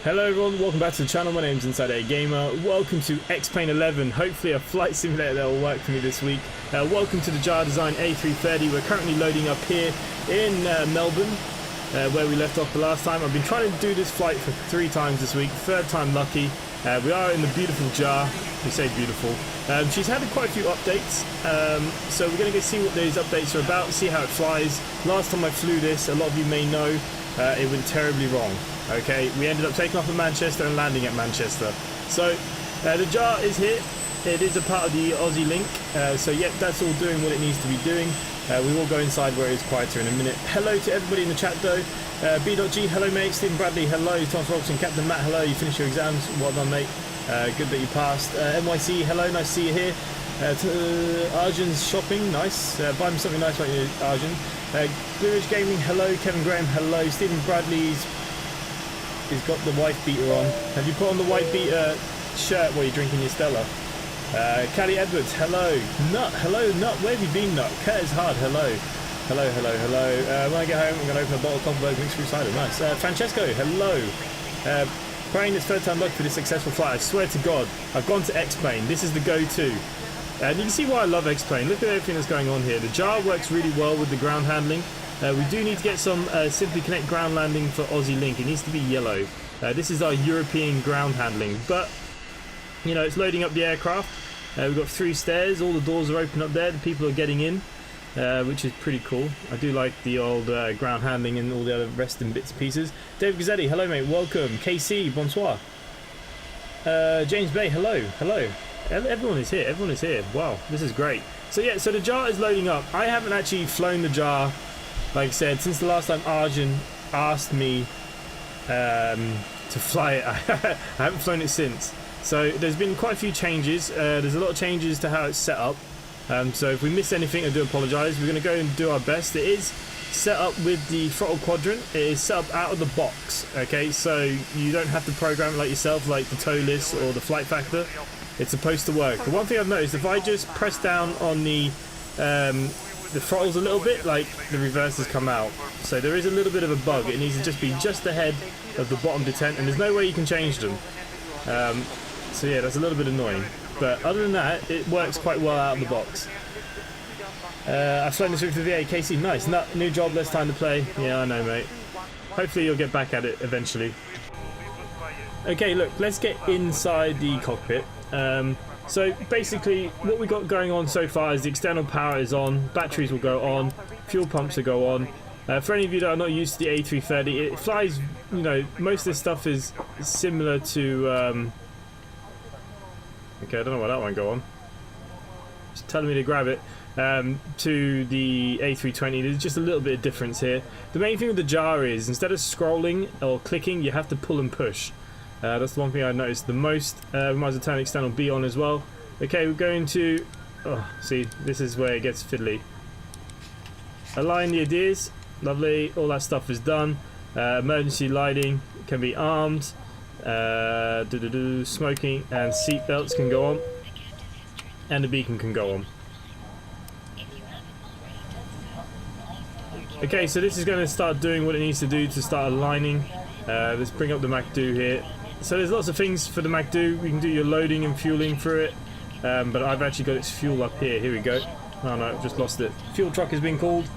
Hello everyone, welcome back to the channel. My name's InsideAgameR. Welcome to X-Plane 11, hopefully a flight simulator that will work for me this week. Welcome to the JAR Design A330. We're currently loading up here in Melbourne, where we left off the last time. I've been trying to do this flight for 3 times this week, 3rd time lucky. We are in the beautiful JAR. We say beautiful. She's had quite a few updates, so we're going to go see what those updates are about, see how it flies. Last time I flew this, a lot of you may know, it went terribly wrong. Okay, we ended up taking off at Manchester and landing at Manchester. So the JAR is here. It is a part of the Aussie link. So yep, that's all doing what it needs to be doing. We will go inside where it is quieter in a minute. Hello to everybody in the chat though. B.G, hello mate. Stephen Bradley, hello. Thomas Robson, Captain Matt, hello. You finished your exams. Well done mate. Good that you passed. NYC, hello. Nice to see you here. Arjun's shopping, nice. Buy me something nice, won't you, Arjun? Blue Ridge Gaming, hello. Kevin Graham, hello. Stephen Bradley's He's got the white beater on. Have you put on the white beater shirt while you're drinking your Stella? Callie Edwards, hello. Nut, hello, Nut. Where have you been, Nut? Curtis Hard, hello. Hello, hello, hello. When I get home, I'm going to open a bottle of Copperberg mixed fruit cider. Nice. Francesco, hello. Praying this 3rd time luck for this successful flight. I swear to God, I've gone to X-Plane. This is the go-to. And you can see why I love X-Plane. Look at everything that's going on here. The JAR works really well with the ground handling. We do need to get some Simply Connect ground landing for Aussie Link. It needs to be yellow. This is our European ground handling. But, you know, it's loading up the aircraft. We've got 3 stairs. All the doors are open up there. The people are getting in, which is pretty cool. I do like the old ground handling and all the other rest and bits and pieces. David Gazzetti, hello mate, welcome. KC, bonsoir. James Bay, hello, hello. Everyone is here, everyone is here. Wow, this is great. So yeah, so the JAR is loading up. I haven't actually flown the JAR, like I said, since the last time Arjun asked me to fly it. I haven't flown it since. So there's been quite a few changes. There's a lot of changes to how it's set up. So if we miss anything, I do apologise. We're going to go and do our best. It is set up with the throttle quadrant. It is set up out of the box. Okay, so you don't have to program it like yourself, like the tow list or the flight factor. It's supposed to work. The one thing I've noticed, if I just press down on the throttles a little bit, like the reverse has come out. So there is a little bit of a bug. It needs to just be just ahead of the bottom detent, and there's no way you can change them. So yeah, that's a little bit annoying. But other than that, it works quite well out of the box. I've flown this route for the VA. Casey, nice. New job, less time to play. Yeah, I know, mate. Hopefully you'll get back at it eventually. Okay, look, let's get inside the cockpit. So basically, what we've got going on so far is the external power is on, batteries will go on, fuel pumps will go on. For any of you that are not used to the A330, it flies, you know, most of this stuff is similar to... okay, I don't know why that won't go on. It's telling me to grab it. To the A320, there's just a little bit of difference here. The main thing with the JAR is, instead of scrolling or clicking, you have to pull and push. That's the one thing I noticed the most. We might as well turn external B on as well. Okay, we're going to... oh, see, this is where it gets fiddly. Align the ideas. Lovely. All that stuff is done. Emergency lighting can be armed. Smoking and seat belts can go on. And the beacon can go on. Okay, so this is going to start doing what it needs to do to start aligning. Let's bring up the MacDo here. So there's lots of things for the MacDo. We can do your loading and fueling for it. But I've actually got its fuel up here. Here we go. Oh no, I've just lost it. Fuel truck has been called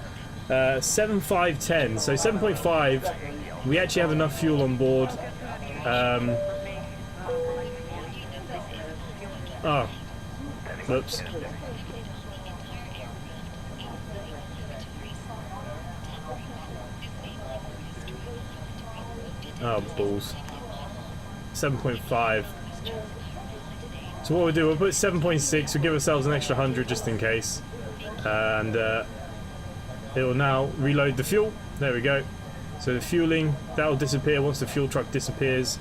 7510. So 7.5, we actually have enough fuel on board. Oh, whoops. Oh, balls. 7.5. So what we'll do, we'll put 7.6, we'll give ourselves an extra 100 just in case. And it will now reload the fuel. There we go. So the fueling, that will disappear once the fuel truck disappears.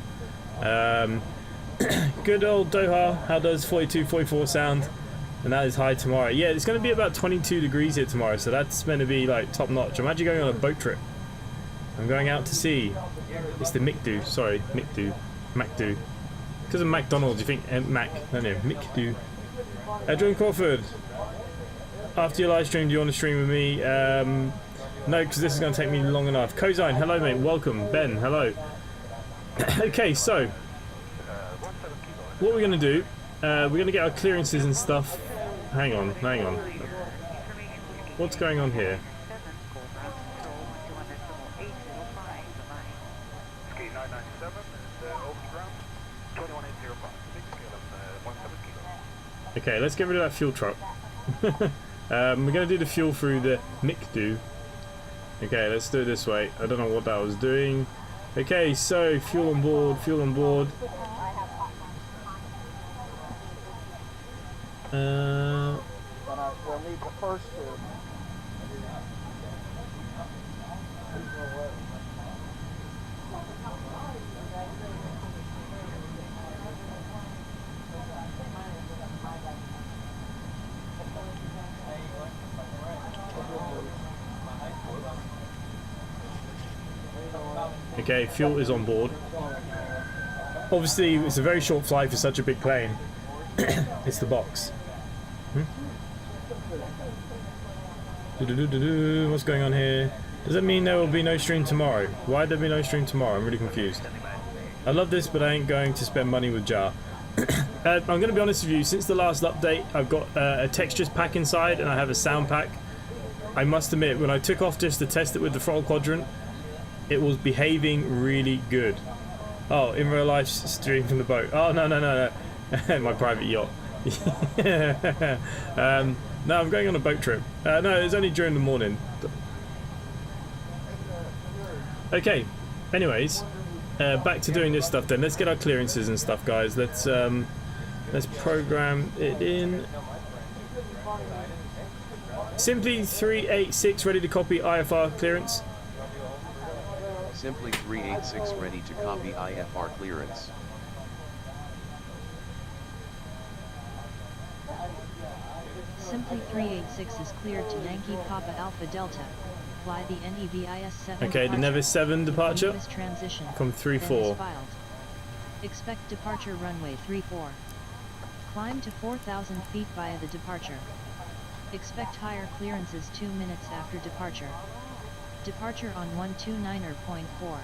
Good old Doha, how does 42, 44 sound? And that is high tomorrow. Yeah, it's going to be about 22 degrees here tomorrow, so that's meant to be like top notch. I'm actually going on a boat trip. I'm going out to sea. It's the McDo, sorry, MacDo. Because of McDonald's, you think Mac, no, McDo. John Crawford, after your live stream, do you want to stream with me? No, because this is going to take me long enough. Cosine, hello mate, welcome. Ben, hello. Okay, so what we're going to do, we're going to get our clearances and stuff. Hang on. What's going on here? Okay, let's get rid of that fuel truck. We're going to do the fuel through the MICDO. Okay, let's do it this way. I don't know what that was doing. Okay, so fuel on board. We'll need the first two. Okay, fuel is on board. Obviously, it's a very short flight for such a big plane. It's the box. What's going on here? Does that mean there will be no stream tomorrow? Why'd there be no stream tomorrow? I'm really confused. I love this, but I ain't going to spend money with Jar. I'm going to be honest with you, since the last update, I've got a textures pack inside and I have a sound pack. I must admit, when I took off just to test it with the throttle quadrant, it was behaving really good. Oh, in real life stream from the boat. Oh, no. My private yacht. No, I'm going on a boat trip. No, it was only during the morning. Okay, anyways, back to doing this stuff then. Let's get our clearances and stuff, guys. Let's program it in. Simply 386 ready to copy IFR clearance. Simply 386 ready to copy IFR clearance. Simply 386 is cleared to Yankee Papa Alpha Delta. Fly the NEVIS 7. Okay, the Nevis 7 departure. Transition. From 3-4. Expect departure runway 34. Climb to 4,000 feet via the departure. Expect higher clearances 2 minutes after departure. Departure on 129.4.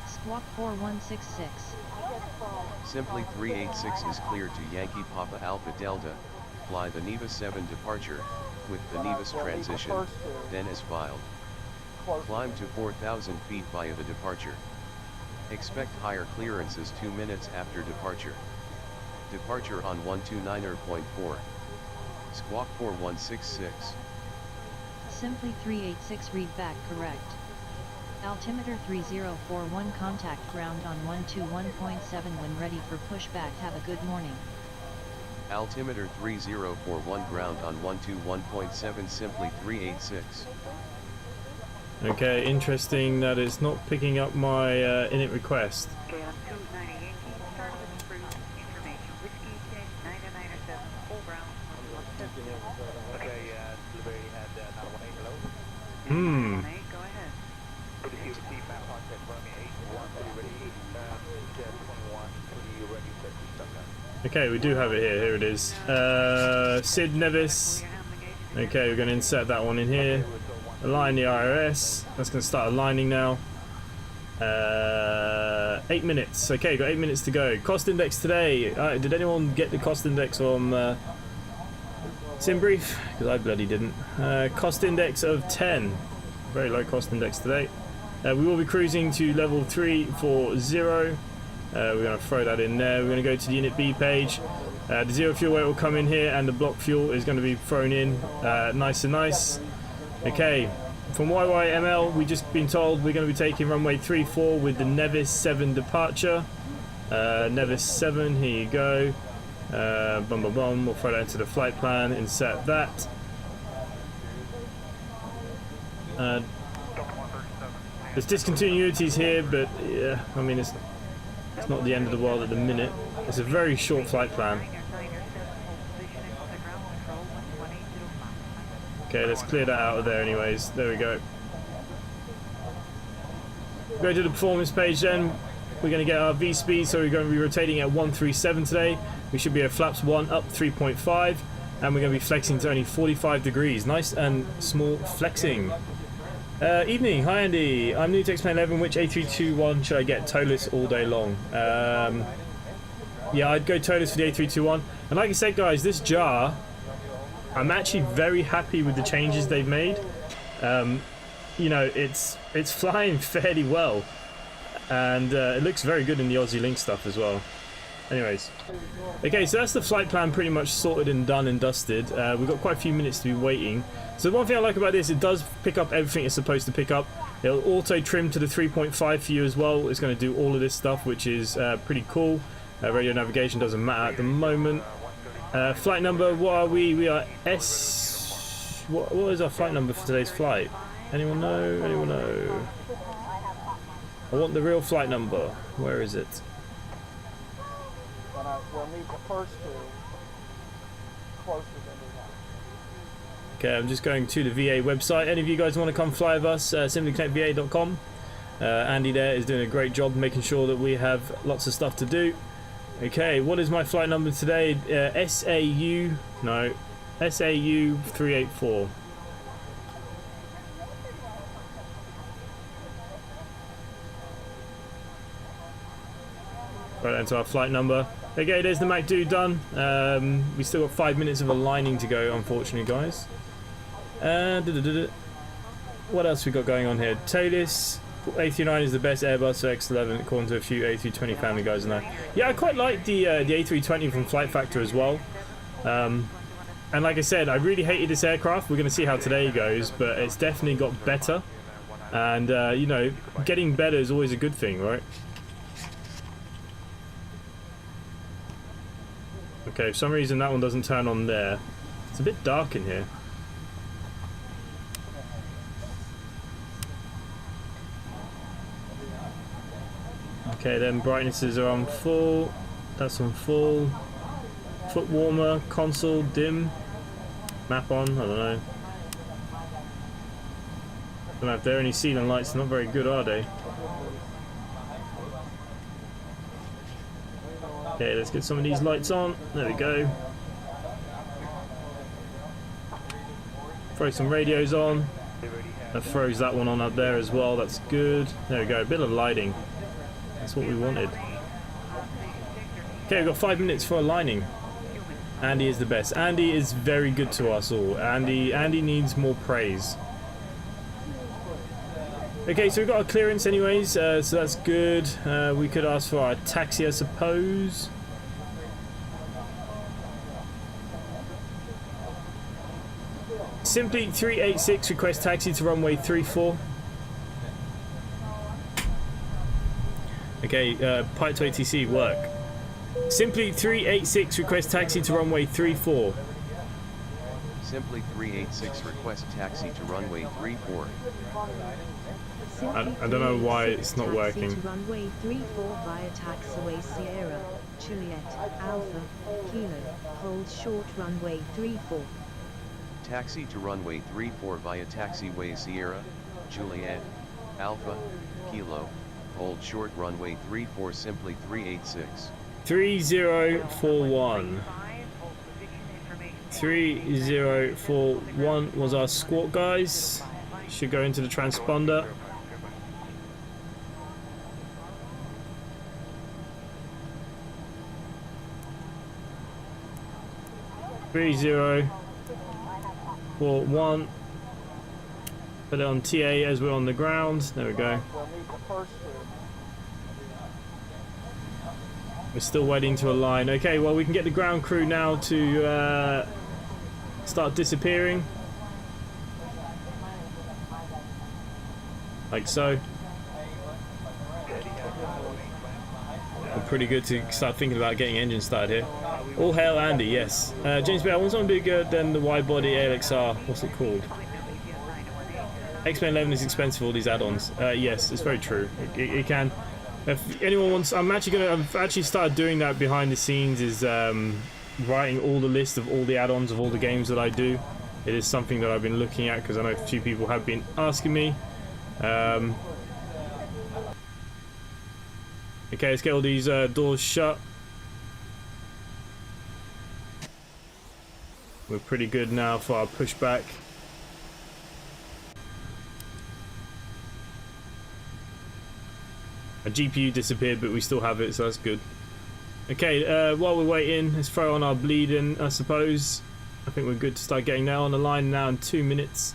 Squawk 4166. Simply 386 is cleared to Yankee Papa Alpha Delta. Fly the Nevis 7 departure, with the Nevis transition, then as filed. Climb to 4,000 feet via the departure. Expect higher clearances 2 minutes after departure. Departure on 129.4. Squawk 4166. Simply 386 read back correct. Altimeter 3041 contact ground on 121.7 when ready for pushback. Have a good morning. Altimeter 3041 ground on 121.7 simply 386. Okay, interesting that it's not picking up my init request. Okay, on 290 Yankee, start with cruise information. Whiskey 9997, full ground, 117. Okay, delivery had 918 below. Go ahead. Good to see you, receive map contact, runway 81, ready, 21, ready, set to stuff now. Okay, we do have it here. Here it is. Sid Nevis. Okay, we're going to insert that one in here. Align the IRS. That's going to start aligning now. 8 minutes. Okay, got 8 minutes to go. Cost index today. Did anyone get the cost index on SimBrief? Because I bloody didn't. Cost index of 10. Very low cost index today. We will be cruising to level 340. We're going to throw that in there. We're going to go to the Unit B page. The zero fuel weight will come in here and the block fuel is going to be thrown in nice and nice. Okay, from YYML we've just been told we're going to be taking runway 34 with the Nevis 7 departure. Nevis 7, here you go. We'll throw that into the flight plan, insert that. There's discontinuities here, but yeah, I mean it's not the end of the world at the minute. It's a very short flight plan. Okay, let's clear that out of there anyways. There we go. Go to the performance page then. We're going to get our V-speed, so we're going to be rotating at 137 today. We should be at flaps 1 up 3.5, and we're going to be flexing to only 45 degrees. Nice and small flexing. Evening, hi Andy. I'm new to X-Plane 11. Which A321 should I get? Toeless all day long. Yeah, I'd go toeless for the A321. And like I said, guys, this jar, I'm actually very happy with the changes they've made. You know, it's flying fairly well, and it looks very good in the Aussie Link stuff as well. Anyways, okay, so that's the flight plan pretty much sorted and done and dusted. We've got quite a few minutes to be waiting. So the one thing I like about this, it does pick up everything it's supposed to pick up. It'll auto trim to the 3.5 for you as well. It's going to do all of this stuff, which is pretty cool. Radio navigation doesn't matter at the moment. Flight number, what are we? We are S... What is our flight number for today's flight? Anyone know? Anyone know? I want the real flight number. Where is it? But we'll need the first two closer than we want. Okay, I'm just going to the VA website. Any of you guys want to come fly with us? simplyconnectva.com. Andy there is doing a great job making sure that we have lots of stuff to do. Okay, what is my flight number today? SAU 384. Right into our flight number. Okay, there's the MACD done. We still got 5 minutes of aligning to go, unfortunately, guys. What else we got going on here? Talis. A309 is the best Airbus for X11 according to a few A320 family guys now. Yeah, I quite like the A320 from Flight Factor as well. And like I said, I really hated this aircraft. We're going to see how today goes, but it's definitely got better. And, you know, getting better is always a good thing, right? Okay, for some reason that one doesn't turn on there. It's a bit dark in here. Okay, then brightnesses are on full. That's on full. Foot warmer, console, dim. Map on, I don't know. Don't know if there are any ceiling lights, they're not very good, are they? Okay, let's get some of these lights on. There we go. Throw some radios on. That throws that one on up there as well, that's good. There we go, a bit of lighting. That's what we wanted. Okay, we've got 5 minutes for aligning. Andy is the best. Andy is very good to us all. Andy needs more praise. Okay, so we've got our clearance anyways, so that's good. We could ask for our taxi, I suppose. Simply 386 request taxi to runway 34. Okay, Pipe to ATC, work. Simply 386 request taxi to runway 34. Simply 386 request taxi to runway 34. I don't know why it's not working. To runway 34 via taxiway Sierra, Juliet, Alpha, Kilo, hold short runway 34. Taxi to runway 34 via taxiway Sierra, Juliet, Alpha, Kilo, hold short runway 34 simply 386. 3041. 3041 was our squawk, guys. Should go into the transponder. Three 041. Put it on TA as we're on the ground. There we go. We'll need the first two. We're still waiting to align. Okay, well we can get the ground crew now to start disappearing. Like so. We're pretty good to start thinking about getting engine started here. All hail Andy, yes. James B, I want something bigger than the wide body ALXR. What's it called? X-Plane 11 is expensive, all these add-ons. Yes, it's very true. It can. If anyone wants, I've actually started doing that behind the scenes, is writing all the list of all the add-ons of all the games that I do. It is something that I've been looking at because I know a few people have been asking me. Okay, let's get all these doors shut. We're pretty good now for our pushback. A GPU disappeared, but we still have it, so that's good. Okay, while we're waiting, let's throw on our bleeding, I suppose. I think we're good to start getting now on the line now in 2 minutes.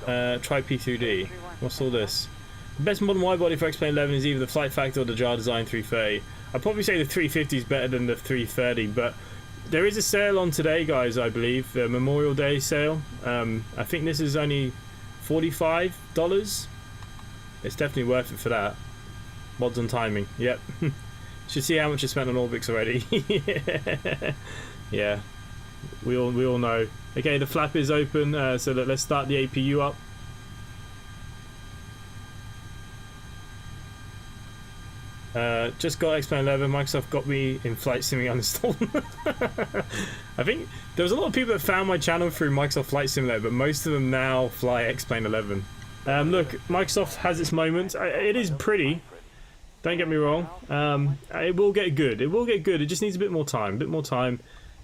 Try P3D. What's all this? The best modern widebody for X-Plane 11 is either the Flight Factor or the Jar Design 330. I'd probably say the 350 is better than the 330, but there is a sale on today, guys, I believe. The Memorial Day sale. I think this is only $45. It's definitely worth it for that. Mods on timing. Yep. Should see how much I spent on Orbix already. Yeah. We all know. Okay, the flap is open, so let's start the APU up. Just got X-Plane 11. Microsoft got me in Flight Sim uninstalled. I think there was a lot of people that found my channel through Microsoft Flight Simulator, but most of them now fly X-Plane 11. Look, Microsoft has its moments. It is pretty. Don't get me wrong. It will get good. It will get good. It just needs a bit more time.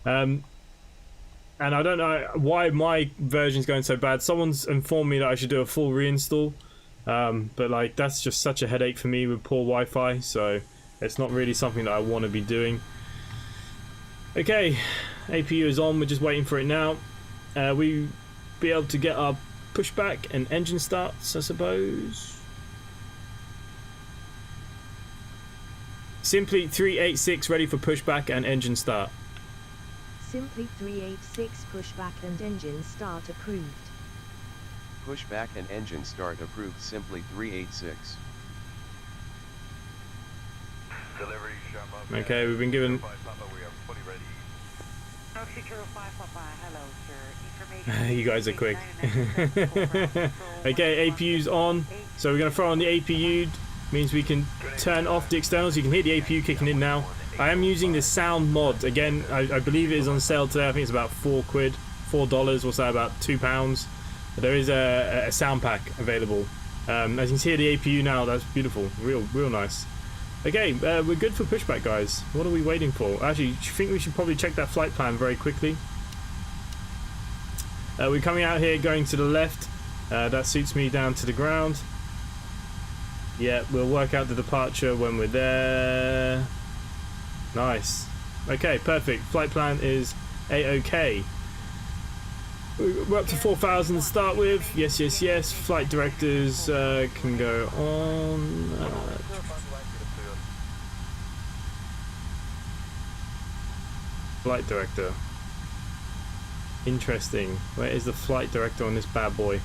And I don't know why my version's going so bad. Someone's informed me that I should do a full reinstall. But like that's just such a headache for me with poor Wi-Fi. So it's not really something that I want to be doing. Okay, APU is on. We're just waiting for it now. We be able to get our pushback and engine starts, I suppose. Simply 386 ready for pushback and engine start. Simply 386 pushback and engine start approved. Pushback and engine start approved. Simply 386. Okay, we've been given. You guys are quick. Okay, APU's on. So we're going to throw on the APU. Means we can turn off the externals. You can hear the APU kicking in now. I am using the sound mod. Again, I believe it is on sale today. I think it's about £4. $4. What's that? About £2. There is a sound pack available. As you can see the APU now, that's beautiful. Real nice. Okay, we're good for pushback, guys. What are we waiting for? Actually, I think we should probably check that flight plan very quickly. We're coming out here, going to the left. That suits me down to the ground. Yeah, we'll work out the departure when we're there. Nice. Okay, perfect. Flight plan is A-OK. We're up to 4,000 to start with. Yes. Flight directors can go on. Flight director. Interesting. Where is the flight director on this bad boy?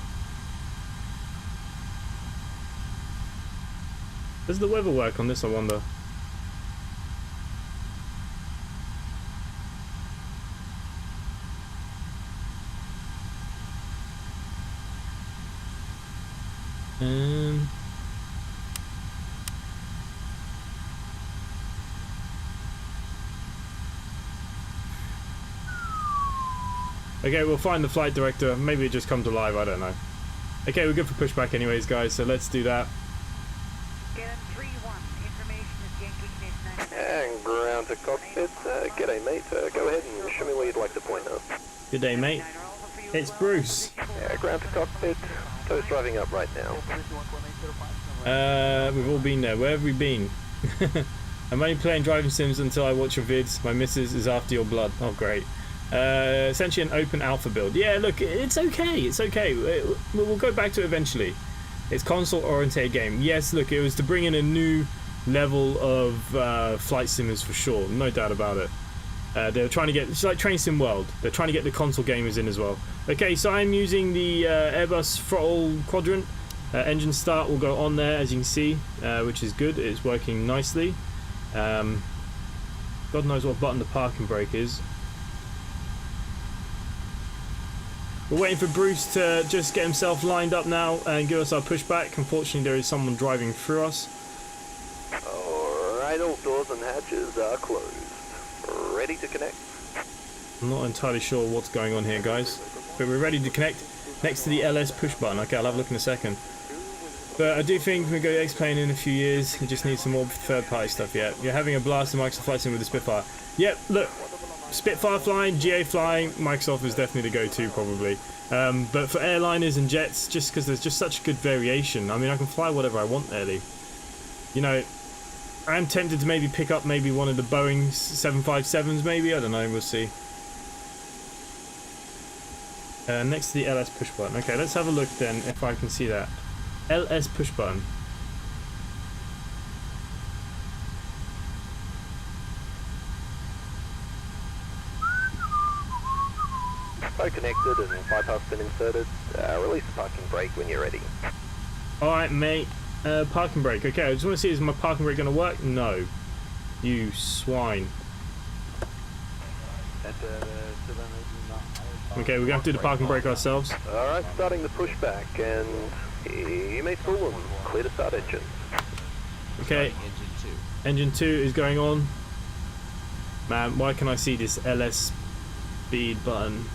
Does the weather work on this, I wonder? Okay, we'll find the flight director. Maybe it just comes alive, I don't know. Okay, we're good for pushback anyways, guys, so let's do that. And ground to cockpit. G'day, mate. Go ahead and show me where you'd like to point now. Good day, mate. It's Bruce. Yeah, ground to cockpit. Toast driving up right now. We've all been there. Where have we been? I'm only playing driving sims until I watch your vids. My missus is after your blood. Oh, great. Essentially an open alpha build. Yeah, look, it's okay. It's okay. We'll go back to it eventually. It's console-oriented game. Yes, look, it was to bring in a new level of flight simmers for sure. No doubt about it. They're trying to get... It's like Train Sim World. They're trying to get the console gamers in as well. Okay, so I'm using the Airbus throttle quadrant. Engine start will go on there, as you can see, which is good. It's working nicely. God knows what button the parking brake is. We're waiting for Bruce to just get himself lined up now and give us our pushback. Unfortunately, there is someone driving through us. Alright, all doors and hatches are closed. Ready to connect? I'm not entirely sure what's going on here, guys. But we're ready to connect next to the LS push button. Okay, I'll have a look in a second. But I do think we're going to X-Plane in a few years. We just need some more third-party stuff yet. You're having a blast in Microsoft Flight Sim with the Spitfire. Yep, look. Spitfire flying, GA flying, Microsoft is definitely the go-to probably. But for airliners and jets, just because there's just such good variation. I mean, I can fly whatever I want really. You know, I'm tempted to maybe pick up maybe one of the Boeing 757s maybe, I don't know, we'll see. Next to the LS push button. Okay, let's have a look then if I can see that. LS push button. Boat connected and bypass been inserted. Release the parking brake when you're ready. Alright, mate. Parking brake. Okay, I just want to see, is my parking brake going to work? No. You swine. Okay, we're going to have to do the parking brake ourselves. Alright, starting the pushback, and you may pull them. Clear to start engines. Okay, engine 2 is going on. Man, why can I see this LS speed button?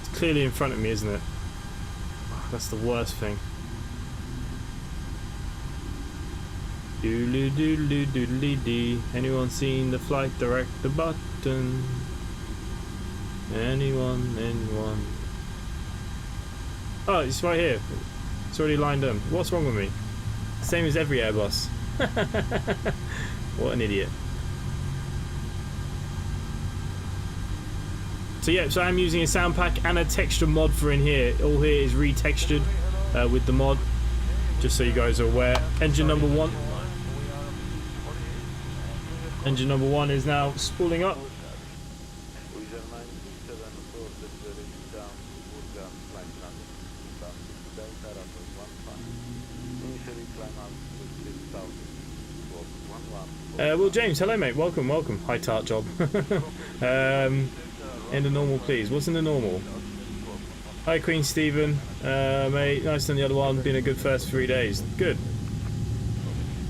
It's clearly in front of me, isn't it? That's the worst thing. Doodly doodly doodly dee. Anyone seen the flight director button? Anyone? Oh, it's right here. It's already lined up. What's wrong with me? Same as every Airbus. What an idiot. So yeah, so I'm using a sound pack and a texture mod for in here. All here is retextured with the mod, just so you guys are aware. Engine number 1. Engine number 1 is now spooling up. Well, James, hello, mate. Welcome. Hi, tart job. In the normal, please. What's in the normal? Hi, Queen Stephen. Mate, nice than the other one. Been a good first 3 days. Good.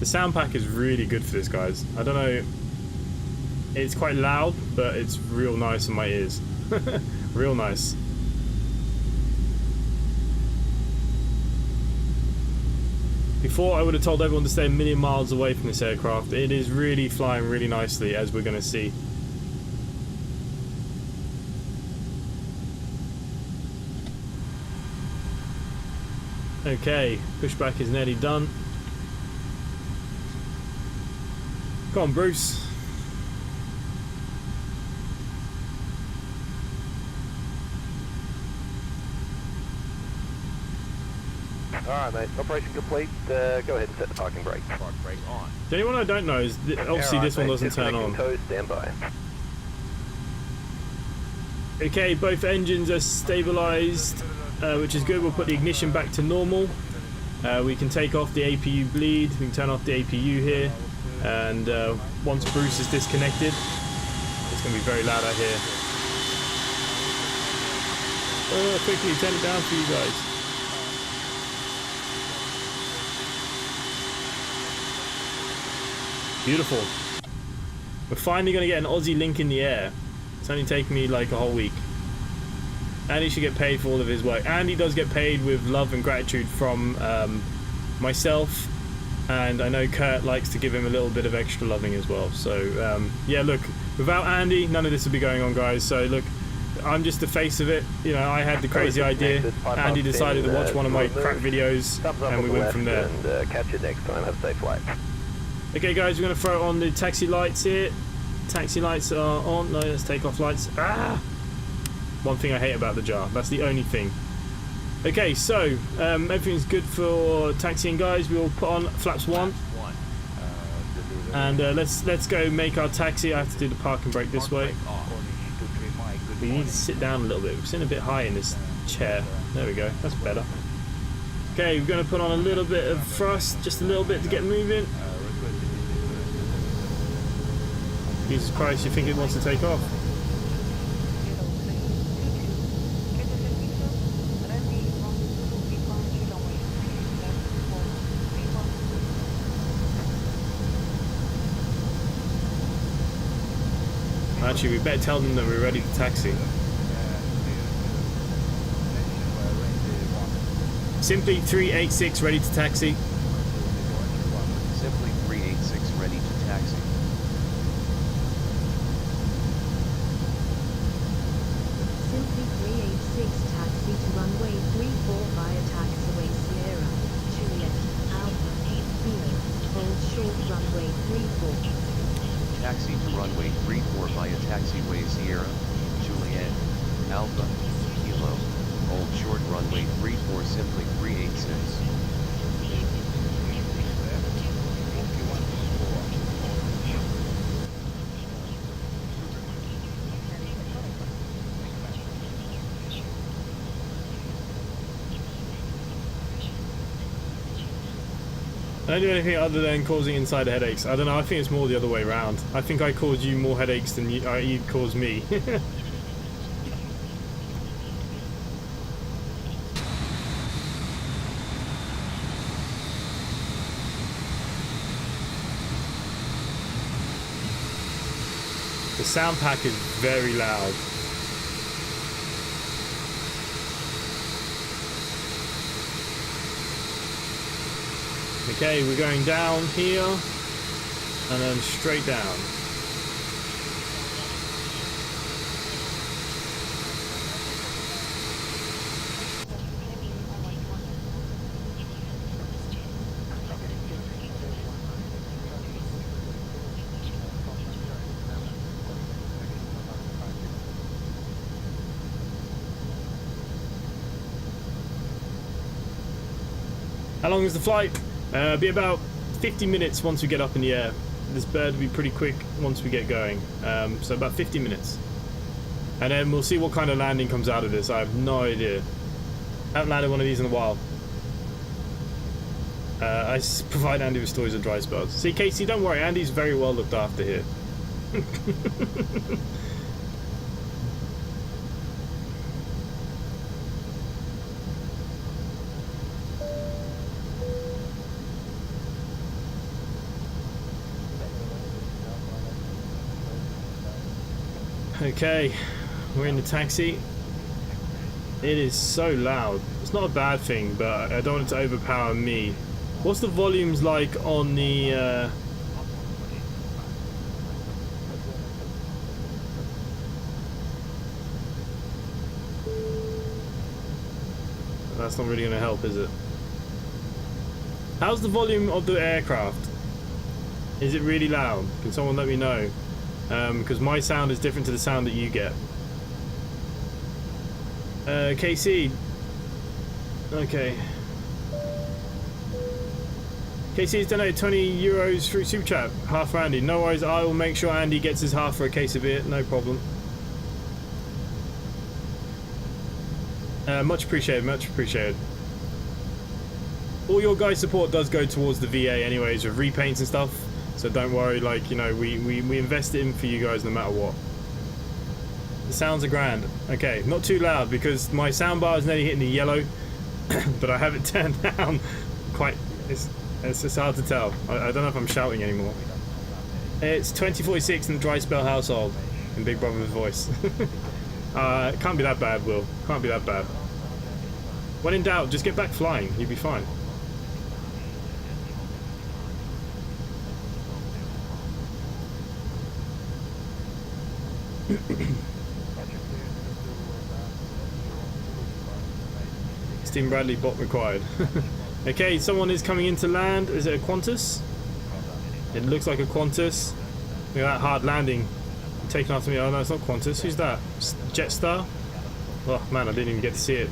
The sound pack is really good for this, guys. I don't know. It's quite loud, but it's real nice in my ears. Real nice. Before, I would have told everyone to stay a million miles away from this aircraft. It is really flying really nicely, as we're going to see. Okay, pushback is nearly done. Come on, Bruce. Alright, mate. Operation complete. Go ahead and set the parking brake. Park brake on. The only one I don't know is obviously this one doesn't turn on. Toes, stand by. Okay, both engines are stabilized, which is good. We'll put the ignition back to normal. We can take off the APU bleed. We can turn off the APU here. And once Bruce is disconnected, it's going to be very loud out here. Quickly turn it down for you guys. Beautiful. We're finally going to get an Aussie link in the air. It's only taken me like a whole week. Andy should get paid for all of his work. Andy does get paid with love and gratitude from myself, and I know Kurt likes to give him a little bit of extra loving as well. So yeah, look, without Andy, none of this would be going on, guys. So look, I'm just the face of it. You know, I had the crazy idea. Andy decided to watch one of my crap videos, and we went from there. And catch you next time. Have a safe flight. Okay, guys, we're going to throw on the taxi lights here. Taxi lights are on. No, let's take off lights. Ah! One thing I hate about the jar. That's the only thing. Okay, so everything's good for taxiing, guys. We'll put on flaps 1. And let's go make our taxi. I have to do the parking brake this way. We need to sit down a little bit. We're sitting a bit high in this chair. There we go. That's better. Okay, we're going to put on a little bit of thrust. Just a little bit to get moving. Jesus Christ, you think it wants to take off? Actually, we better tell them that we're ready to taxi. Simply 386 ready to taxi. Simply 386 ready to taxi. Taxi to runway 34 via taxiway Sierra, Juliet, Alpha, Kilo, hold short runway 34. Taxi to runway 34 via taxiway Sierra, Juliet, Alpha, Kilo, hold short runway 34 simply 386. I don't do anything other than causing insider headaches. I don't know, I think it's more the other way around. I think I caused you more headaches than you caused me. The sound pack is very loud. Okay, we're going down here and then straight down. How long is the flight? Be about 50 minutes once we get up in the air. This bird will be pretty quick once we get going. So about 50 minutes. And then we'll see what kind of landing comes out of this. I have no idea. I haven't landed one of these in a while. I provide Andy with stories of dry spells. See, Casey, don't worry. Andy's very well looked after here. Okay, we're in the taxi. It is so loud. It's not a bad thing, but I don't want it to overpower me. What's the volumes like on the... That's not really going to help, is it? How's the volume of the aircraft? Is it really loud? Can someone let me know? Because my sound is different to the sound that you get. KC. Okay. KC's donated 20 euros through Super Chat. Half for Andy. No worries, I will make sure Andy gets his half for a case of beer. No problem. Much appreciated, much appreciated. All your guys' support does go towards the VA anyways, with repaints and stuff. So don't worry, like, you know, we invest in for you guys no matter what. The sounds are grand. Okay, not too loud because my soundbar is nearly hitting the yellow, but I have it turned down quite. It's just hard to tell. I don't know if I'm shouting anymore. It's 2046 in the dry spell household in Big Brother's voice. It can't be that bad, Will. Can't be that bad. When in doubt, just get back flying. You'll be fine. Steam Bradley bot required. Okay, someone is coming in to land. Is it a Qantas? It looks like a Qantas. Look at that hard landing. Taken after me. Oh no, it's not Qantas. Who's that? Jetstar? Oh man, I didn't even get to see it.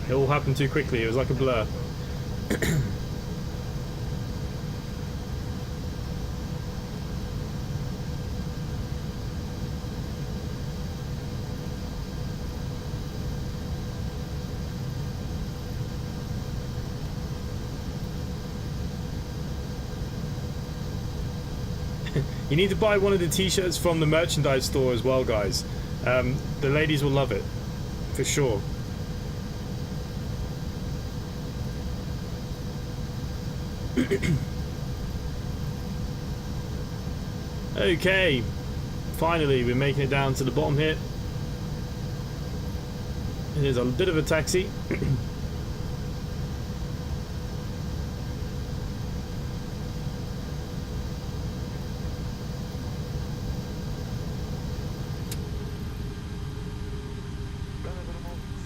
It all happened too quickly. It was like a blur. You need to buy one of the t-shirts from the merchandise store as well, guys. The ladies will love it, for sure. Okay, finally we're making it down to the bottom here. It is a bit of a taxi.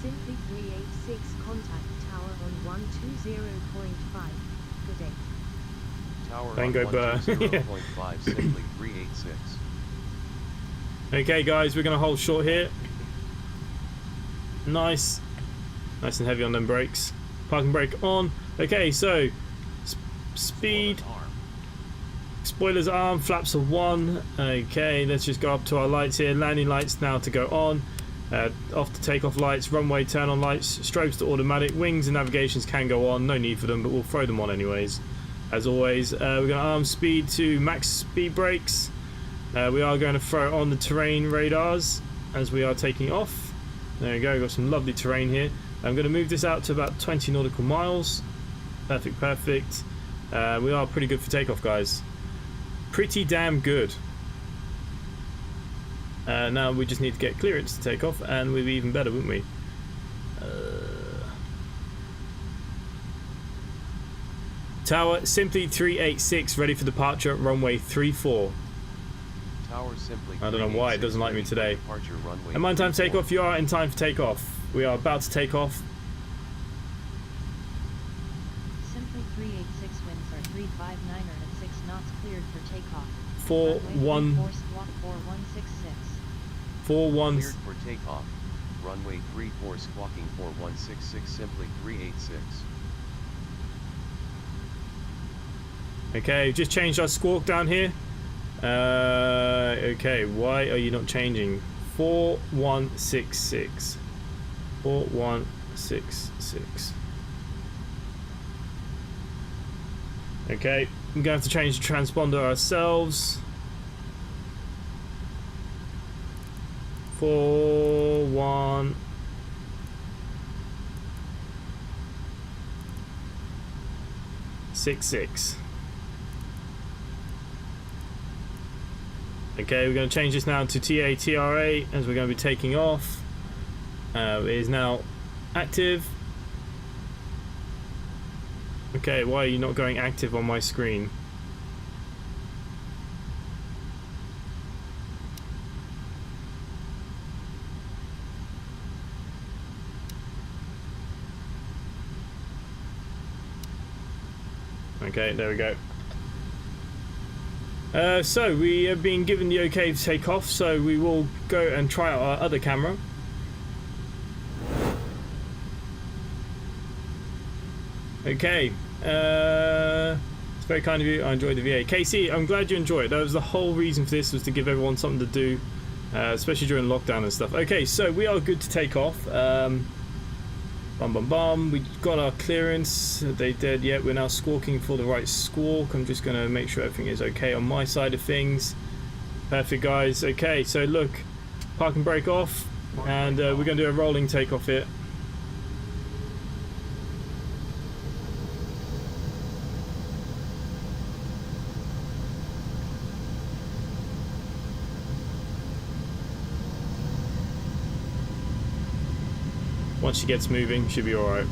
Simply 386 contact tower on 120.5. Good day. Tower Don't on go burr. 120.5, simply 386. Okay guys, we're going to hold short here. Nice and heavy on them brakes. Parking brake on. Okay, so speed, spoilers arm, flaps are 1. Okay, let's just go up to our lights here. Landing lights now to go on. Off to takeoff lights, runway turn on lights, strobes to automatic, wings and navigations can go on, no need for them, but we'll throw them on anyways. As always, we're going to arm speed to max speed brakes. We are going to throw on the terrain radars as we are taking off. There we go, got some lovely terrain here. I'm going to move this out to about 20 nautical miles. Perfect. We are pretty good for takeoff, guys. Pretty damn good. Now we just need to get clearance to take off, and we'll be even better, wouldn't we? Tower simply 386, ready for departure, runway 34. Tower simply. I don't know why it doesn't like me today. Departure runway. Am I in time for takeoff? You are in time for takeoff. We are about to take off. Simply 386 winds are 359 at 6 knots, cleared for takeoff. 41. Runway 34 squawk 4166. 41. Cleared for takeoff. Runway 34 squawking 4166, simply 386. Okay, just changed our squawk down here. Okay, why are you not changing? 4166. 4166. Okay, we're going to have to change the transponder ourselves. 4166. Okay, we're going to change this now to TATRA as we're going to be taking off. It is now active. Okay, why are you not going active on my screen? Okay, there we go. So we have been given the okay to take off, so we will go and try out our other camera. Okay, it's very kind of you. I enjoyed the VA. Casey, I'm glad you enjoyed it. That was the whole reason for this, was to give everyone something to do, especially during lockdown and stuff. Okay, so we are good to take off. We got our clearance. They did. Yeah, we're now squawking for the right squawk. I'm just going to make sure everything is okay on my side of things. Perfect, guys. Okay, so look, park and brake off, and we're going to do a rolling takeoff here. Once she gets moving, she'll be alright.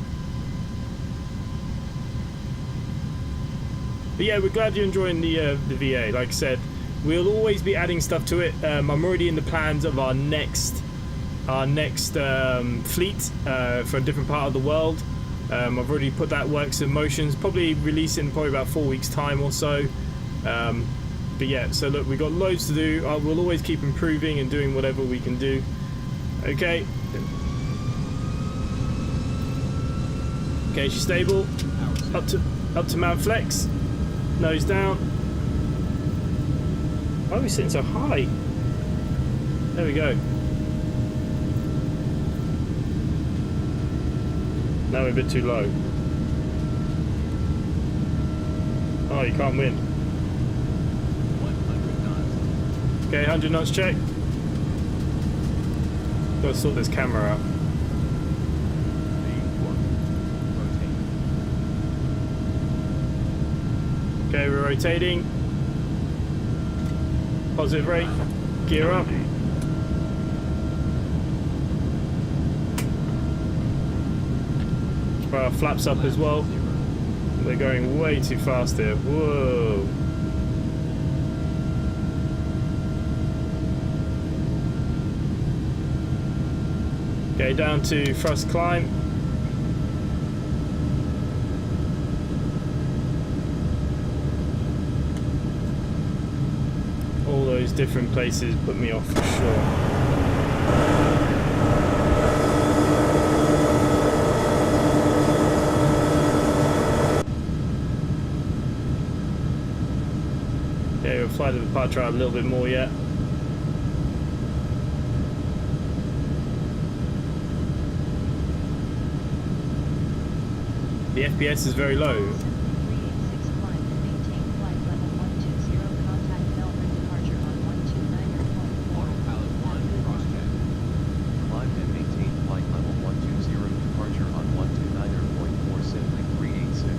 But yeah, we're glad you're enjoying the VA. Like I said, we'll always be adding stuff to it. I'm already in the plans of our next fleet for a different part of the world. I've already put that works in motion. Probably release in probably about 4 weeks time or so. But yeah, so look, we've got loads to do. We'll always keep improving and doing whatever we can do. Okay. Okay, she's stable. Up to Mount Flex. Nose down. Why are we sitting so high? There we go. Now we're a bit too low. Oh, you can't win. 100 knots. Okay, 100 knots check. Gotta sort this camera out. Okay, we're rotating. Positive rate. Gear up. Put our flaps up as well. We're going way too fast here. Whoa. Okay, down to thrust climb. All those different places put me off for sure. Okay, we'll fly to the departure a little bit more yet. The FPS is very low. 386 climb and maintain flight level 120, contact Melbourne departure on 129.4. Autopilot 1, cross-check. Climb and maintain flight level 120, departure on 129.4, simply 386.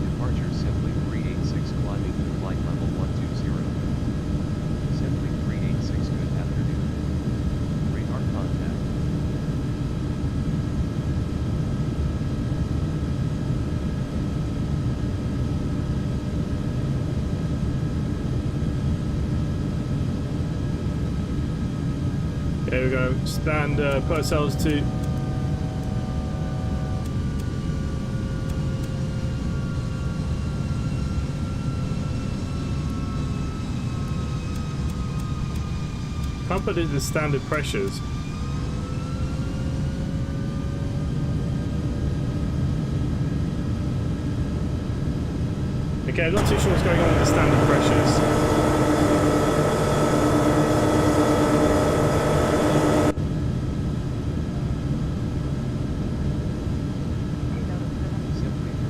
Departure simply 386, climbing to flight level 120. Simply 386, good afternoon. Radar contact. There we go. Stand put ourselves to. Can't put it the standard pressures. Okay, I'm not too sure what's going on with the standard pressures.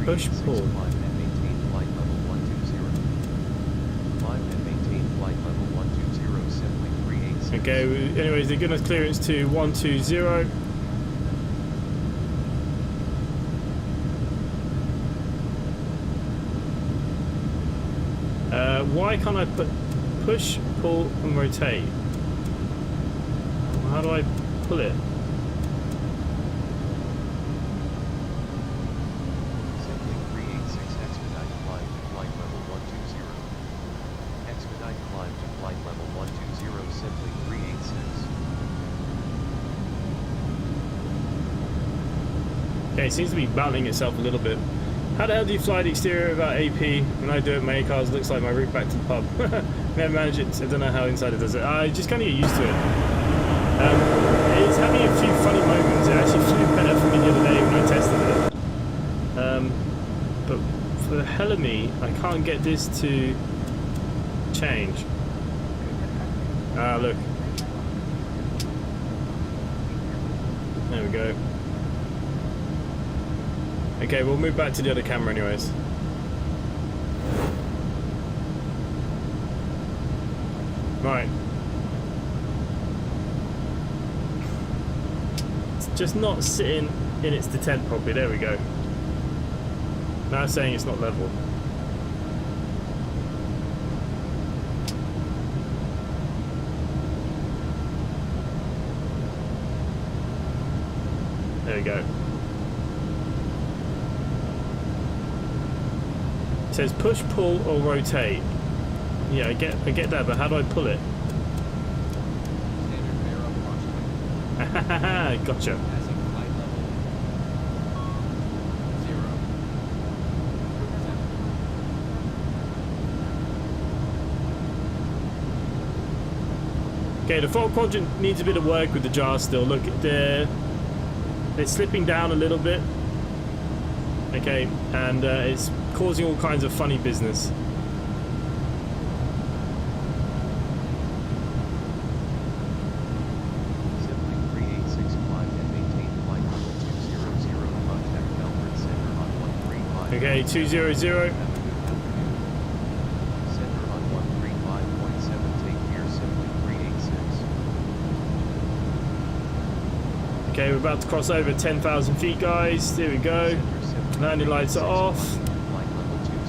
Push pull. Climb and maintain flight level 120. Climb and maintain flight level 120, simply 386. Okay, anyways, they're giving us clearance to 120. Why can't I push, pull, and rotate? How do I pull it? Simply 386, expedite climb to flight level 120. Expedite climb to flight level 120, simply 386. Okay, it seems to be battling itself a little bit. How the hell do you fly the exterior without AP? When I do it, my cars looks like my route back to the pub. Never managed it. I don't know how Insider does it. I just kind of get used to it. It's having a few funny moments. It actually flew better for me the other day when I tested it. But for the hell of me, I can't get this to change. Ah, look. There we go. Okay, we'll move back to the other camera anyways. Right. It's just not sitting in its detent properly. There we go. Now it's saying it's not level. There we go. It says push, pull, or rotate. Yeah, I get that, but how do I pull it? Standard Barrow cross-check. Gotcha. Passing flight level 0. Okay, the fault quadrant needs a bit of work with the jar still. Look, they're slipping down a little bit. Okay, and it's causing all kinds of funny business. Simply 386, climb and maintain flight level 200, contact Melbourne Center on 135. Okay, 200. Center on 135.7, take gear, simply 386. Okay, we're about to cross over 10,000 feet, guys. There we go. Center simply Landing lights are off. flight level 200.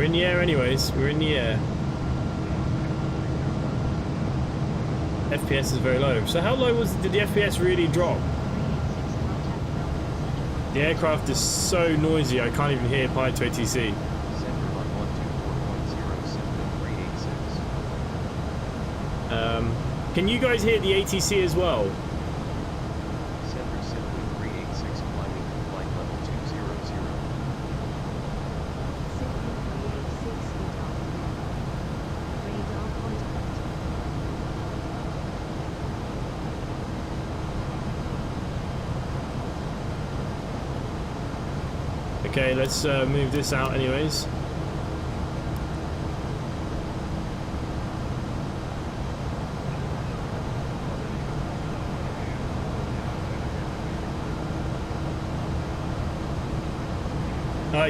We're in the air anyways. We're in the air. FPS is very low. So how low did the FPS really drop? 386 contact ground in center. The aircraft is so noisy I can't even hear Pi to ATC. Center on 124.0, simply 386. Can you guys hear the ATC as well? Center simply 386, climbing to flight level 200. Simply 386 feet off. Radar contact. Okay, let's move this out anyways.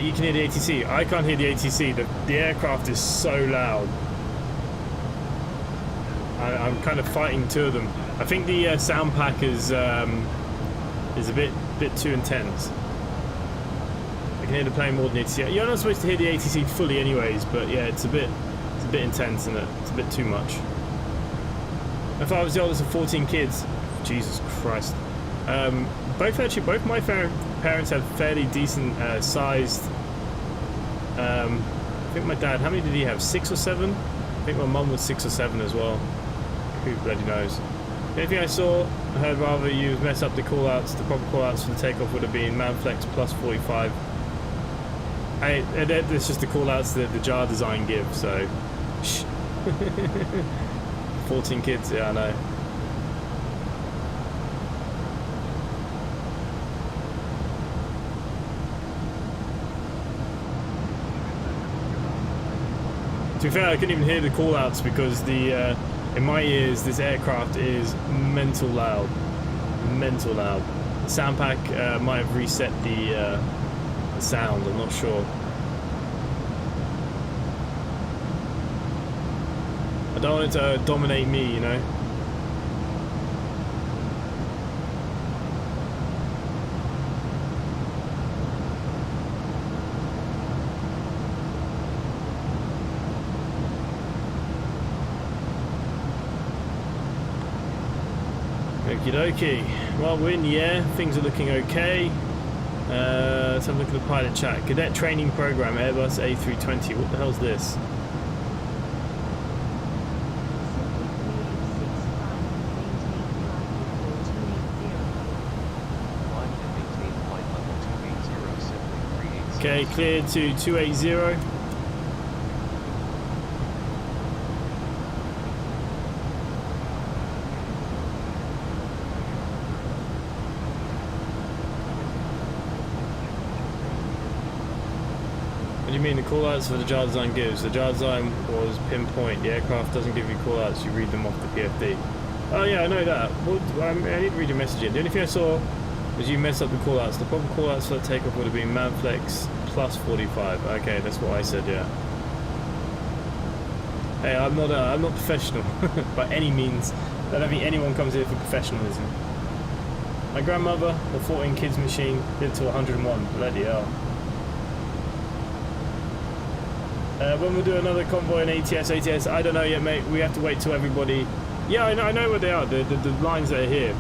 You can hear the ATC. I can't hear the ATC. The aircraft is so loud. I'm kind of fighting two of them. I think the sound pack is a bit too intense. I can hear the plane more than the ATC. You're not supposed to hear the ATC fully anyways, but yeah, it's a bit intense, isn't it? It's a bit too much. If I was the oldest of 14 kids, Jesus Christ. Both my parents had fairly decent sized. I think my dad, how many did he have? 6 or 7? I think my mum was 6 or 7 as well. Who bloody knows? The only thing I saw, I heard rather you mess up the callouts. The proper callouts for the takeoff would have been Manflex plus 45. It's just the callouts that the jar design gives. So, shh. 14 kids, yeah, I know. To be fair, I couldn't even hear the call-outs because in my ears this aircraft is mental loud. Mental loud. The sound pack might have reset the sound, I'm not sure. I don't want it to dominate me, you know. Okie dokie. Well, we're in the air. Things are looking okay. Let's have a look at the pilot chat. Cadet training program, Airbus A320. What the hell's this? Okay, cleared to 280. What do you mean the callouts for the jar design gives? The jar design was pinpoint. The aircraft doesn't give you callouts, you read them off the PFD. Oh yeah, I know that. Well, I didn't read your message in. The only thing I saw was you messed up the callouts. The proper callouts for the takeoff would have been Manflex plus 45. Okay, that's what I said, yeah. Hey, I'm not professional by any means. I don't think anyone comes here for professionalism. My grandmother, the 14 kids machine, did to 101. Bloody hell. When we'll do another convoy in ATS, I don't know yet, mate. We have to wait till everybody. Yeah, I know what they are. The lines that are here.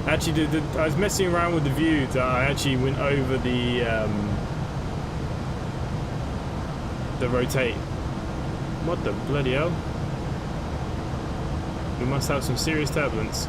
Actually, I was messing around with the view. I actually went over the rotate. What the bloody hell? We must have some serious turbulence.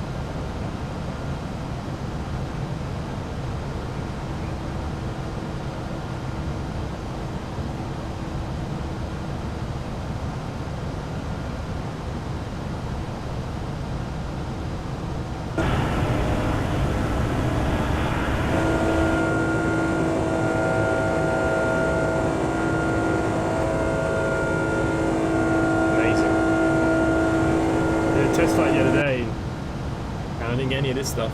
Test flight the other day, and I didn't get any of this stuff.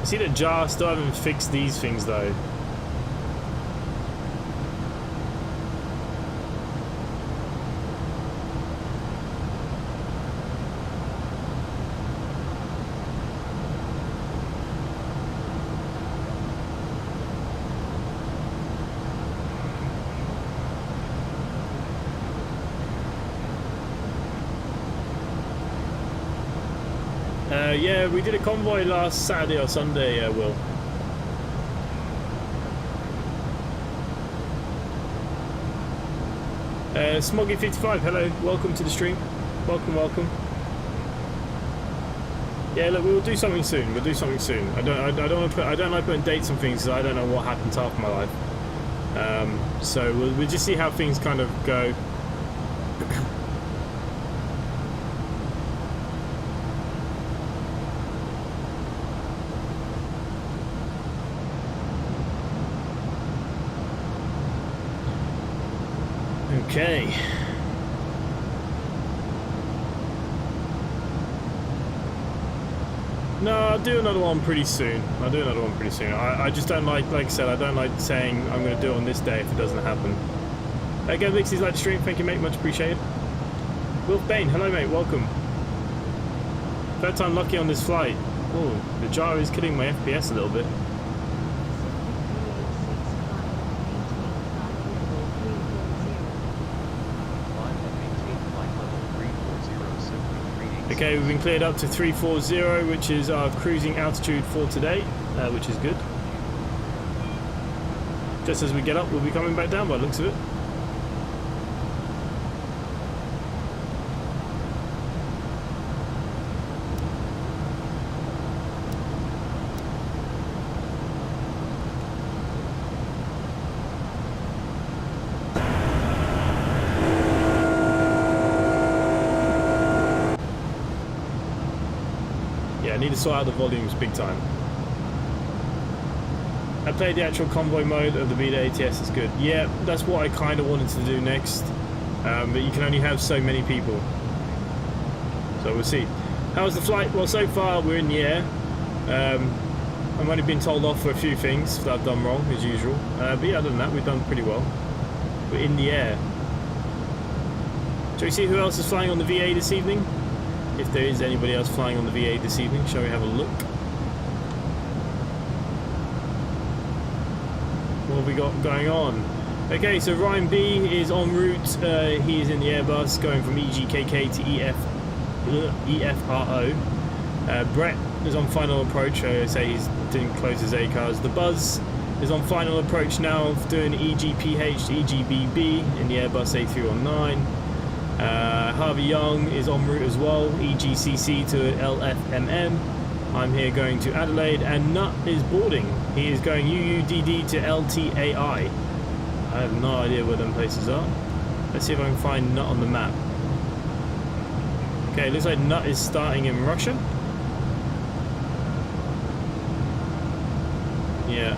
See that jar still haven't fixed these things though. Yeah, we did a convoy last Saturday or Sunday, Will. Smoggy55, hello, welcome to the stream. Welcome. Yeah, look, we'll do something soon. We'll do something soon. I don't like putting dates on things because I don't know what happens half my life. So we'll just see how things kind of go. Okay. No, I'll do another one pretty soon. I just don't like I said, I don't like saying I'm going to do it on this day if it doesn't happen. Again, Lixies like the stream. Thank you, mate. Much appreciated. Wilf Bain, hello, mate. Welcome. Third time lucky on this flight. Oh, the jar is killing my FPS a little bit. Okay, we've been cleared up to 340, which is our cruising altitude for today, which is good. Just as we get up, we'll be coming back down by the looks of it. I need to sort out the volumes big time. I played the actual convoy mode of the Beta ATS, is good. Yeah, that's what I kind of wanted to do next, but you can only have so many people. So we'll see. How's the flight? Well, so far we're in the air. I've only been told off for a few things that I've done wrong, as usual. But yeah, other than that, we've done pretty well. We're in the air. Shall we see who else is flying on the VA this evening? If there is anybody else flying on the VA this evening, shall we have a look? What have we got going on? Okay, so Ryan B is en route. He is in the Airbus going from EGKK to EFRO. Brett is on final approach. I say he didn't close his ACARs. The Buzz is on final approach now, doing EGPH to EGBB in the Airbus A319. Harvey Young is en route as well, EGCC to LFMM. I'm here going to Adelaide, and Nut is boarding. He is going UUDD to LTAI. I have no idea where them places are. Let's see if I can find Nut on the map. Okay, it looks like Nut is starting in Russia. Yeah.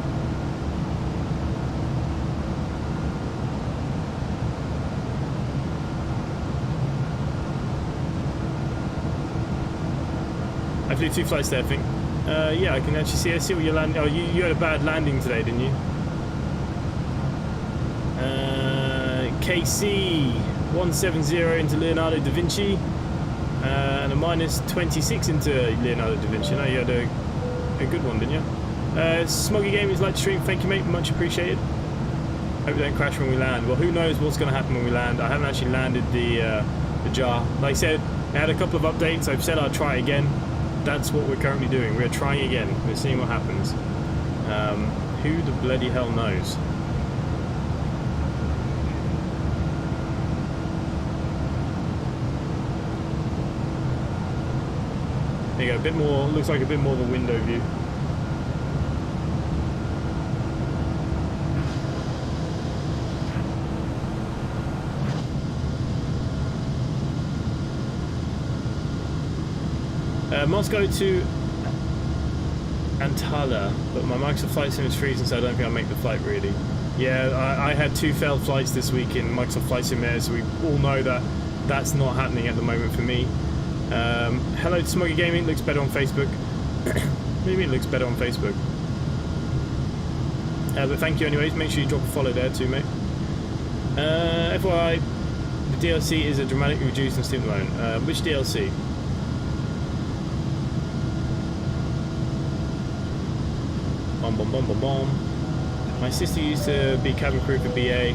I flew 2 flights there, I think. Yeah, I can actually see. I see what you're landing. Oh, you had a bad landing today, didn't you? KC 170 into Leonardo da Vinci, and a minus 26 into Leonardo da Vinci. No, you had a good one, didn't you? Smoggy Game is like to stream. Thank you, mate. Much appreciated. Hope we don't crash when we land. Well, who knows what's going to happen when we land. I haven't actually landed the jar. Like I said, I had a couple of updates. I've said I'll try again. That's what we're currently doing. We're trying again. We're seeing what happens. Who the bloody hell knows? There you go. A bit more. Looks like a bit more of a window view. Moscow to Antalya, but my Microsoft Flight Sim is freezing, so I don't think I'll make the flight really. Yeah, I had 2 failed flights this week in Microsoft Flight Sim Air, so we all know that that's not happening at the moment for me. Hello to Smoggy Gaming, looks better on Facebook. Maybe it looks better on Facebook. But thank you anyways, make sure you drop a follow there too, mate. FYI, the DLC is a dramatically reduced and student loan. Which DLC? Bomb. My sister used to be cabin crew for BA.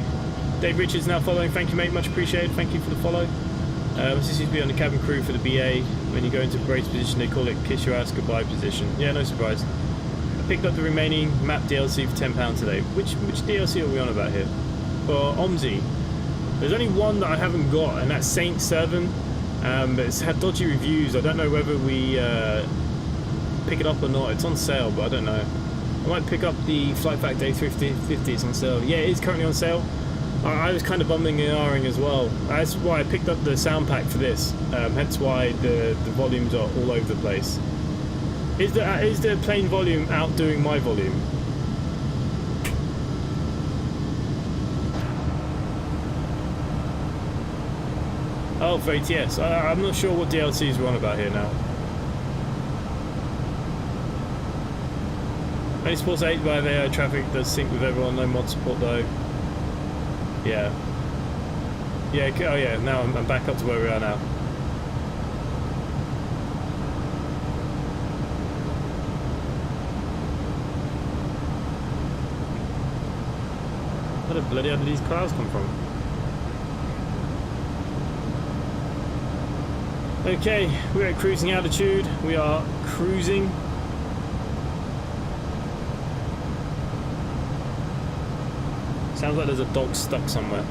Dave Richards now following. Thank you, mate. Much appreciated. Thank you for the follow. This used to be on the cabin crew for the BA. When you go into brace position, they call it kiss your ass goodbye position. Yeah, no surprise. I picked up the remaining map DLC for £10 today. Which DLC are we on about here? For OMSI. There's only one that I haven't got, and that's Saint 7. But it's had dodgy reviews. I don't know whether we pick it up or not. It's on sale, but I don't know. I might pick up the Flight Factor A350. It's on sale. Yeah, it is currently on sale. I was kind of bumming and ahhing as well. That's why I picked up the sound pack for this. Hence why the volumes are all over the place. Is the plane volume outdoing my volume? Oh, for ATS. I'm not sure what DLCs we're on about here now. Only supports 8 by the traffic, does sync with everyone, no mod support though. Yeah. Yeah, oh yeah, now I'm back up to where we are now. Where the bloody hell did these clouds come from? Okay, we're at cruising altitude. We are cruising. Sounds like there's a dog stuck somewhere.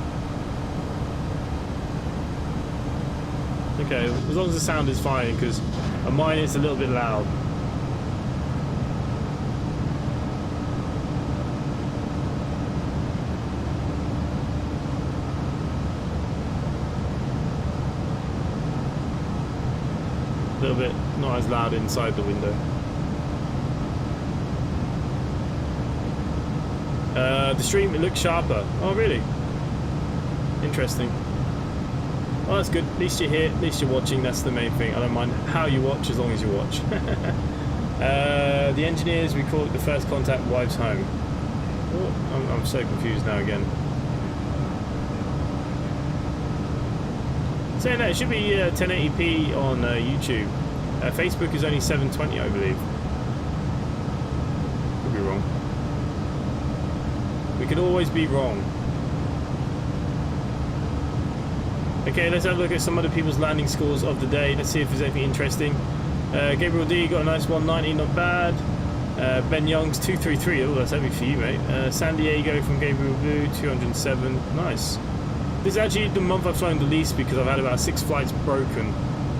Okay, as long as the sound is fine, because on mine it's a little bit loud. A little bit not as loud inside the window. The stream, it looks sharper. Oh, really? Interesting. Oh, that's good. At least you're here. At least you're watching. That's the main thing. I don't mind how you watch as long as you watch. The engineers, we call it the first contact wives home. Oh, I'm so confused now again. Saying that, it should be 1080p on YouTube. Facebook is only 720, I believe. Could be wrong. We could always be wrong. Okay, let's have a look at some other people's landing scores of the day. Let's see if there's anything interesting. Gabriel D got a nice 190, not bad. Ben Young's 233. Oh, that's heavy for you, mate. San Diego from Gabriel Blue, 207. Nice. This is actually the month I've flown the least because I've had about 6 flights broken,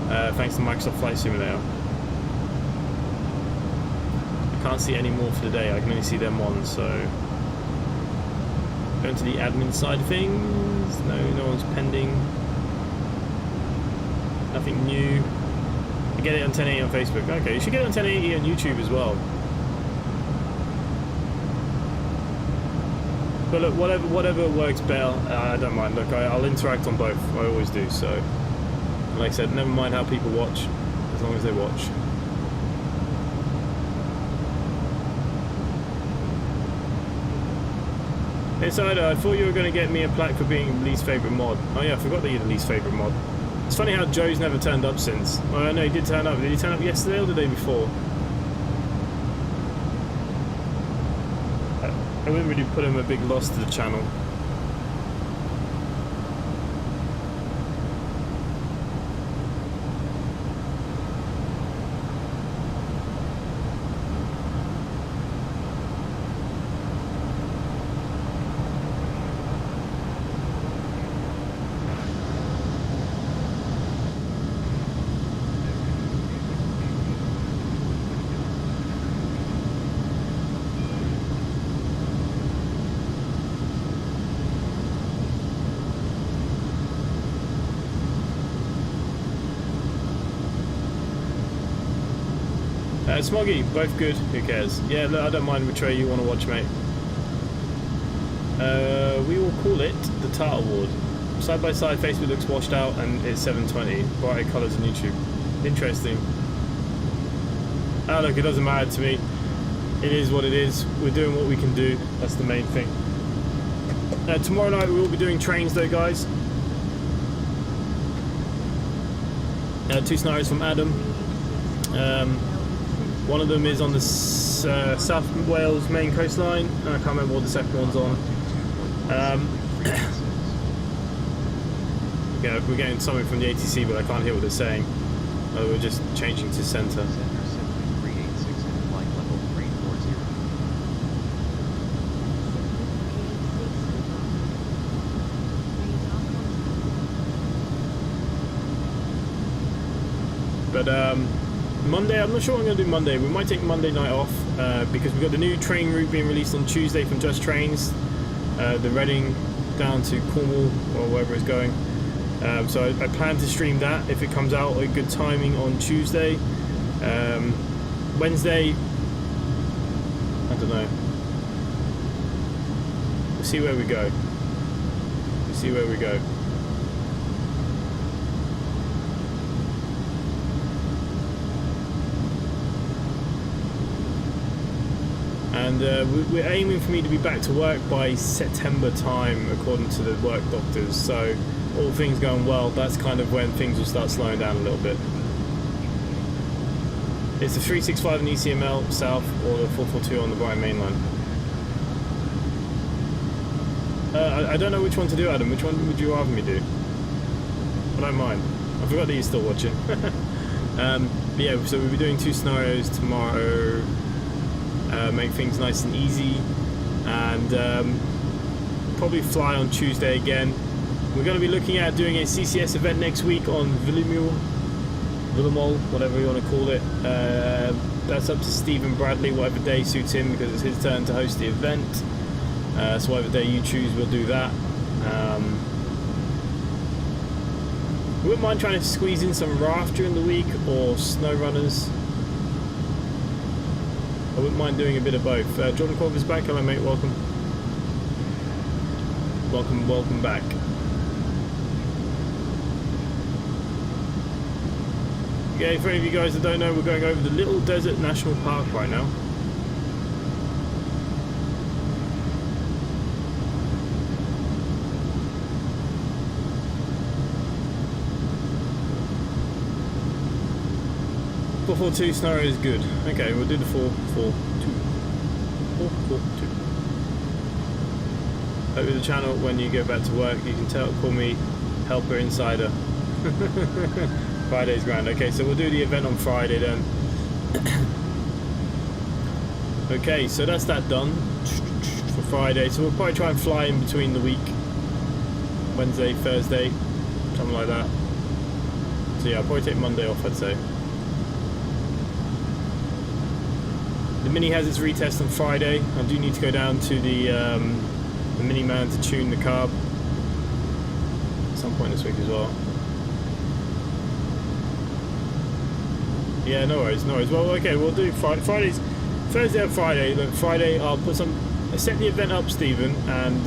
thanks to Microsoft Flight Simulator. I can't see any more for the day. I can only see them one, so... Going to the admin side of things. No one's pending. Nothing new. You get it on 1080 on Facebook. Okay, you should get it on 1080 on YouTube as well. But look, whatever works better, I don't mind. Look, I'll interact on both. I always do. So, like I said, never mind how people watch, as long as they watch. Insider, I thought you were going to get me a plaque for being least favourite mod. Oh yeah, I forgot that you're the least favourite mod. It's funny how Joe's never turned up since. Well, I know he did turn up. Did he turn up yesterday or the day before? I wouldn't really put him a big loss to the channel. Smoggy, both good, who cares? Yeah, look, I don't mind which way you want to watch, mate. We will call it the Tart Award. Side by side, Facebook looks washed out and it's 720. Brighter colours on YouTube. Interesting. Ah, look, it doesn't matter to me. It is what it is. We're doing what we can do. That's the main thing. Tomorrow night we will be doing trains though, guys. 2 scenarios from Adam. One of them is on the South Wales main coastline. I can't remember what the second one's on. Yeah, we're getting something from the ATC, but I can't hear what they're saying. We're just changing to center. Center simply 386 and flight level 340. But Monday, I'm not sure what I'm going to do Monday. We might take Monday night off because we've got the new train route being released on Tuesday from Just Trains, the Reading down to Cornwall or wherever it's going. So I plan to stream that if it comes out at good timing on Tuesday. Wednesday, I don't know. We'll see where we go. We'll see where we go. And we're aiming for me to be back to work by September time, according to the work doctors. So, all things going well, that's kind of when things will start slowing down a little bit. It's the 365 in ECML south or the 442 on the Brighton main line. I don't know which one to do, Adam. Which one would you rather me do? I don't mind. I forgot that you're still watching. But yeah, so we'll be doing 2 scenarios tomorrow. Make things nice and easy, and probably fly on Tuesday again. We're going to be looking at doing a CCS event next week on Villamol, whatever you want to call it. That's up to Stephen Bradley, whatever day suits him, because it's his turn to host the event. So whatever day you choose, we'll do that. We wouldn't mind trying to squeeze in some raft during the week or snow runners. I wouldn't mind doing a bit of both. Jordan Corver's back. Hello, mate. Welcome. Welcome back. Okay, for any of you guys that don't know, we're going over the Little Desert National Park right now. The 442 scenario is good. Okay, we'll do the 442. 442. Over the channel when you go back to work, you can call me Helper Insider. Friday's grand. Okay, so we'll do the event on Friday then. Okay, so that's that done for Friday. So we'll probably try and fly in between the week. Wednesday, Thursday, something like that. So yeah, I'll probably take Monday off, I'd say. The Mini has its retest on Friday. I do need to go down to the Mini Man to tune the carb at some point this week as well. Yeah, no worries. Well, okay, we'll do Fridays, Thursday and Friday. Look, Friday I'll set the event up, Stephen, and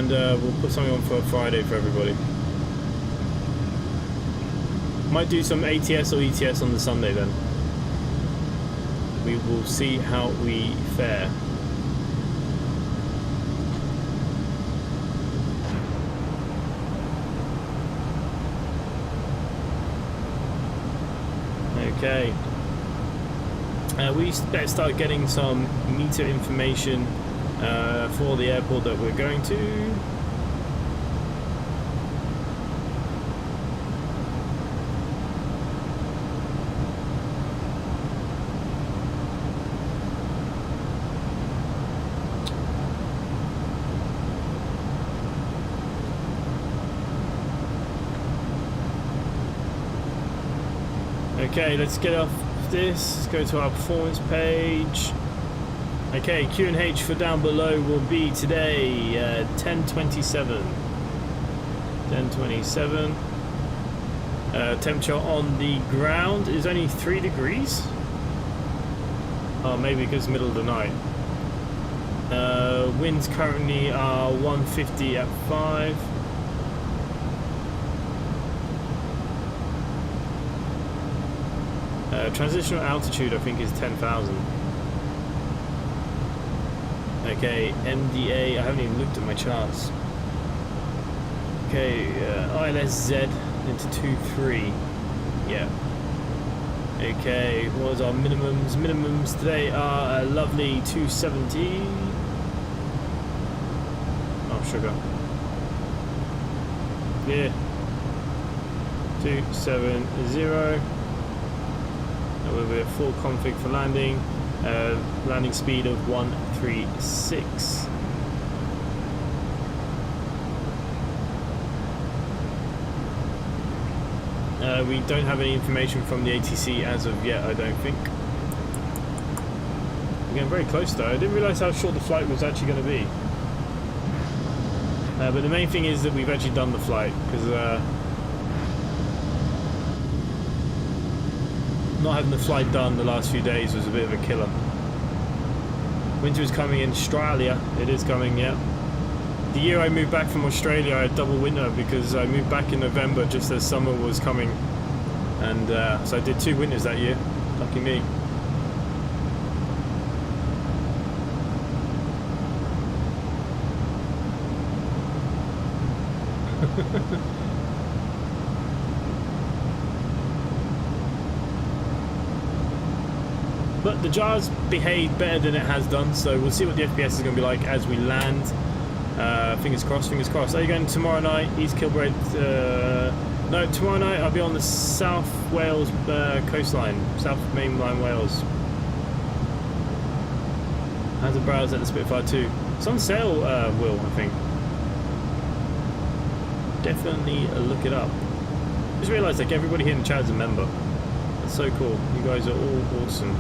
we'll put something on for Friday for everybody. Might do some ATS or ETS on the Sunday then. We will see how we fare. Okay. We better start getting some meter information for the airport that we're going to. Okay, let's get off this. Let's go to our performance page. Okay, Q&H for down below will be today 10:27. 10:27. Temperature on the ground is only 3 degrees. Oh, maybe because middle of the night. Winds currently are 150 at 5. Transitional altitude I think is 10,000. Okay, MDA, I haven't even looked at my charts. Okay, ILSZ into 2.3. Yeah. Okay, what was our minimums? Minimums today are a lovely 270. Oh, sugar. clear. 270. That will be a full config for landing. Landing speed of 136. We don't have any information from the ATC as of yet, I don't think. We're getting very close though. I didn't realise how short the flight was actually going to be. But the main thing is that we've actually done the flight, because not having the flight done the last few days was a bit of a killer. Winter is coming in Australia. It is coming, yeah. The year I moved back from Australia, I had double winter because I moved back in November just as summer was coming. And so I did 2 winters that year. Lucky me. But the jar's behaved better than it has done, so we'll see what the FPS is going to be like as we land. Fingers crossed, fingers crossed. Are you going tomorrow night? East Kilbride? No, tomorrow night I'll be on the South Wales coastline, South Mainline Wales. I had to browse at the Spitfire too. It's on sale, Will, I think. Definitely look it up. Just realised like everybody here in the chat is a member. That's so cool. You guys are all awesome.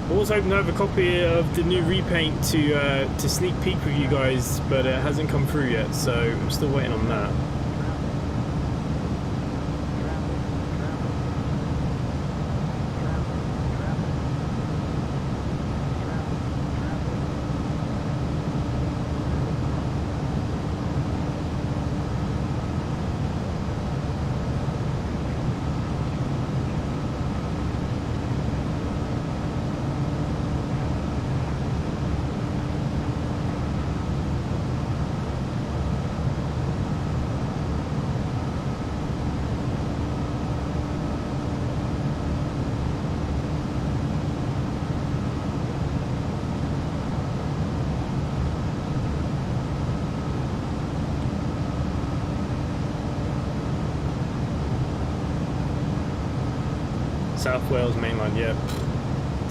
I was hoping to have a copy of the new repaint to sneak peek with you guys, but it hasn't come through yet, so I'm still waiting on that. South Wales mainland, yeah.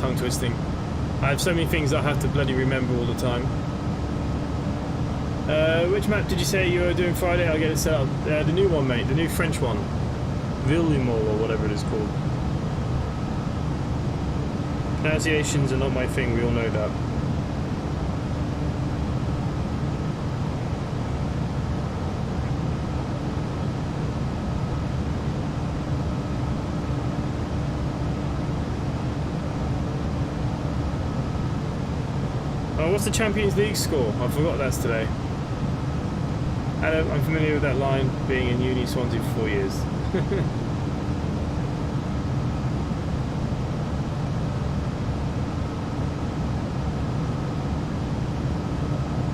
Tongue twisting. I have so many things I have to bloody remember all the time. Which map did you say you were doing Friday? I'll get it set up. The new one, mate. The new French one. Villemot or whatever it is called. Pronunciations are not my thing, we all know that. What's the Champions League score? I forgot that's today. I'm familiar with that line, being in uni Swansea for 4 years.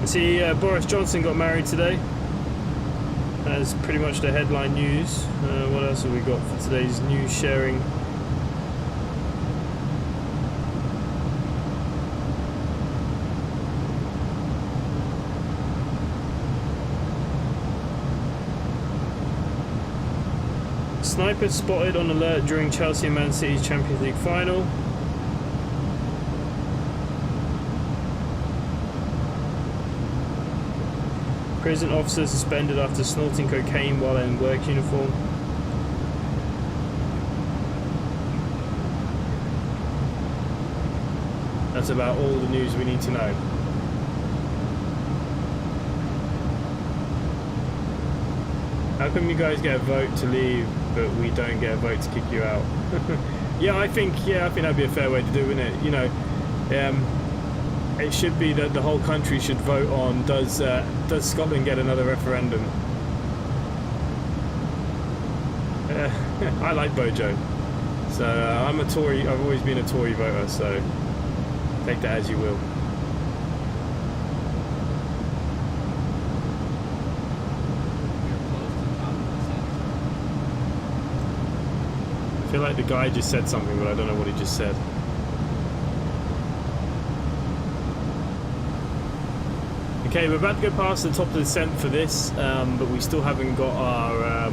I see Boris Johnson got married today. That's pretty much the headline news. What else have we got for today's news sharing? Sniper spotted on alert during Chelsea and Man City's Champions League final. Prison officer suspended after snorting cocaine while in work uniform. That's about all the news we need to know. How come you guys get a vote to leave, but we don't get a vote to kick you out? Yeah, I think that'd be a fair way to do it, wouldn't it? You know, it should be that the whole country should vote on does Scotland get another referendum? I like Bojo, so I'm a Tory. I've always been a Tory voter, so take that as you will. I feel like the guy just said something, but I don't know what he just said. Okay, we're about to go past the top of the descent for this, but we still haven't got our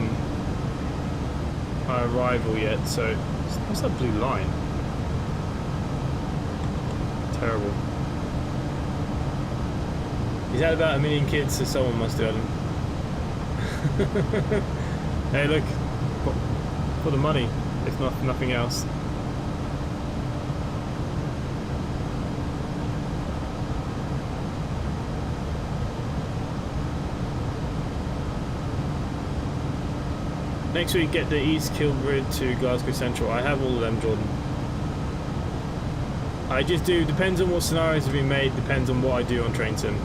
arrival yet. So, what's that blue line? Terrible. He's had about 1 million kids, so someone must do them. Hey, look, for the money, if not nothing else. Next week, get the East Kilbride to Glasgow Central. I have all of them, Jordan. I just do, depends on what scenarios have been made, depends on what I do on Train Sim.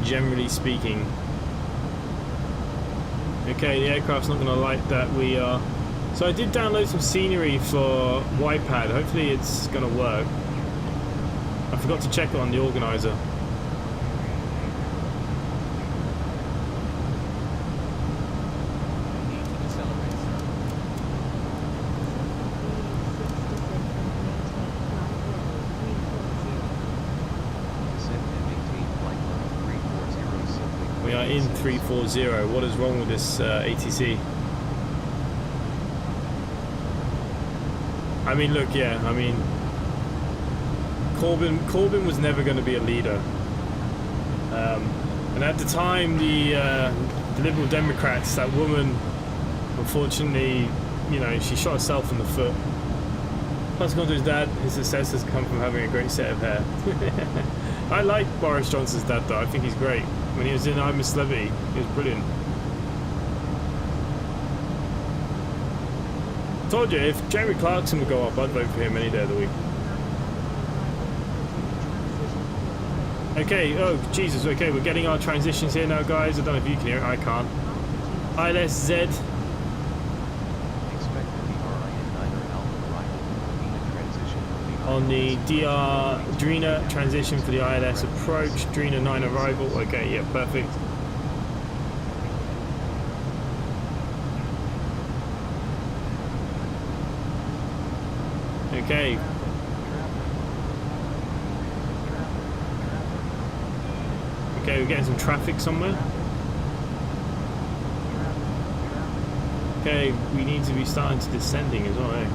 Generally speaking. Okay, the aircraft's not going to like that we are... So I did download some scenery for YPAD. Hopefully it's going to work. I forgot to check it on the organizer. We are in 340. What is wrong with this ATC? I mean, look, yeah, I mean, Corbyn was never going to be a leader. And at the time, the Liberal Democrats, that woman, unfortunately, you know, she shot herself in the foot. Plus, gone to his dad, his success has come from having a great set of hair. I like Boris Johnson's dad, though. I think he's great. When he was in I'm a Celebrity, he was brilliant. Told you, if Jeremy Clarkson would go up, I'd vote for him any day of the week. Okay, oh Jesus, okay, we're getting our transitions here now, guys. I don't know if you can hear it, I can't. ILSZ. On the DR Drina transition for the ILS approach, Drina 9 arrival. Okay, yeah, perfect. Okay. Okay, we're getting some traffic somewhere. Okay, we need to be starting to descending as well, eh?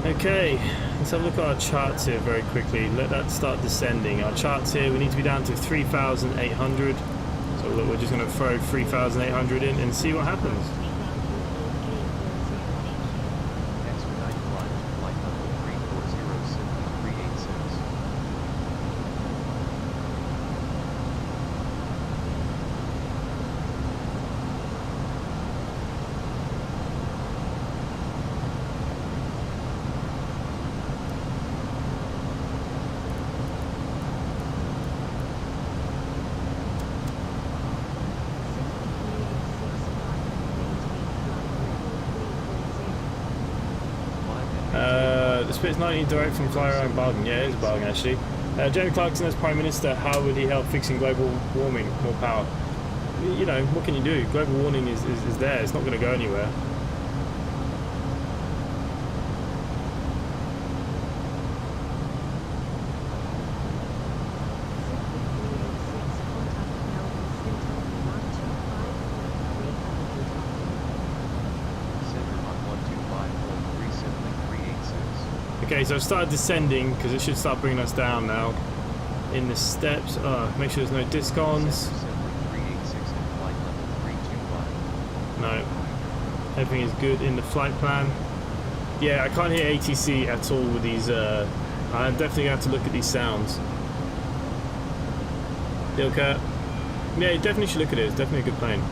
Okay, let's have a look at our charts here very quickly. Let that start descending. Our charts here, we need to be down to 3,800. So look, we're just going to throw 3,800 in and see what happens. The Spitz 90 direct from fly around bargain. Yeah, it is a bargain actually. Jeremy Clarkson as Prime Minister, how would he help fixing global warming? More power. You know, what can you do? Global warming is there. It's not going to go anywhere. Okay, so I've started descending because it should start bringing us down now in the steps. Make sure there's no discons. No, everything is good in the flight plan. Yeah, I can't hear ATC at all with these. I'm definitely going to have to look at these sounds. Dilka. Yeah, you definitely should look at it. It's definitely a good plane.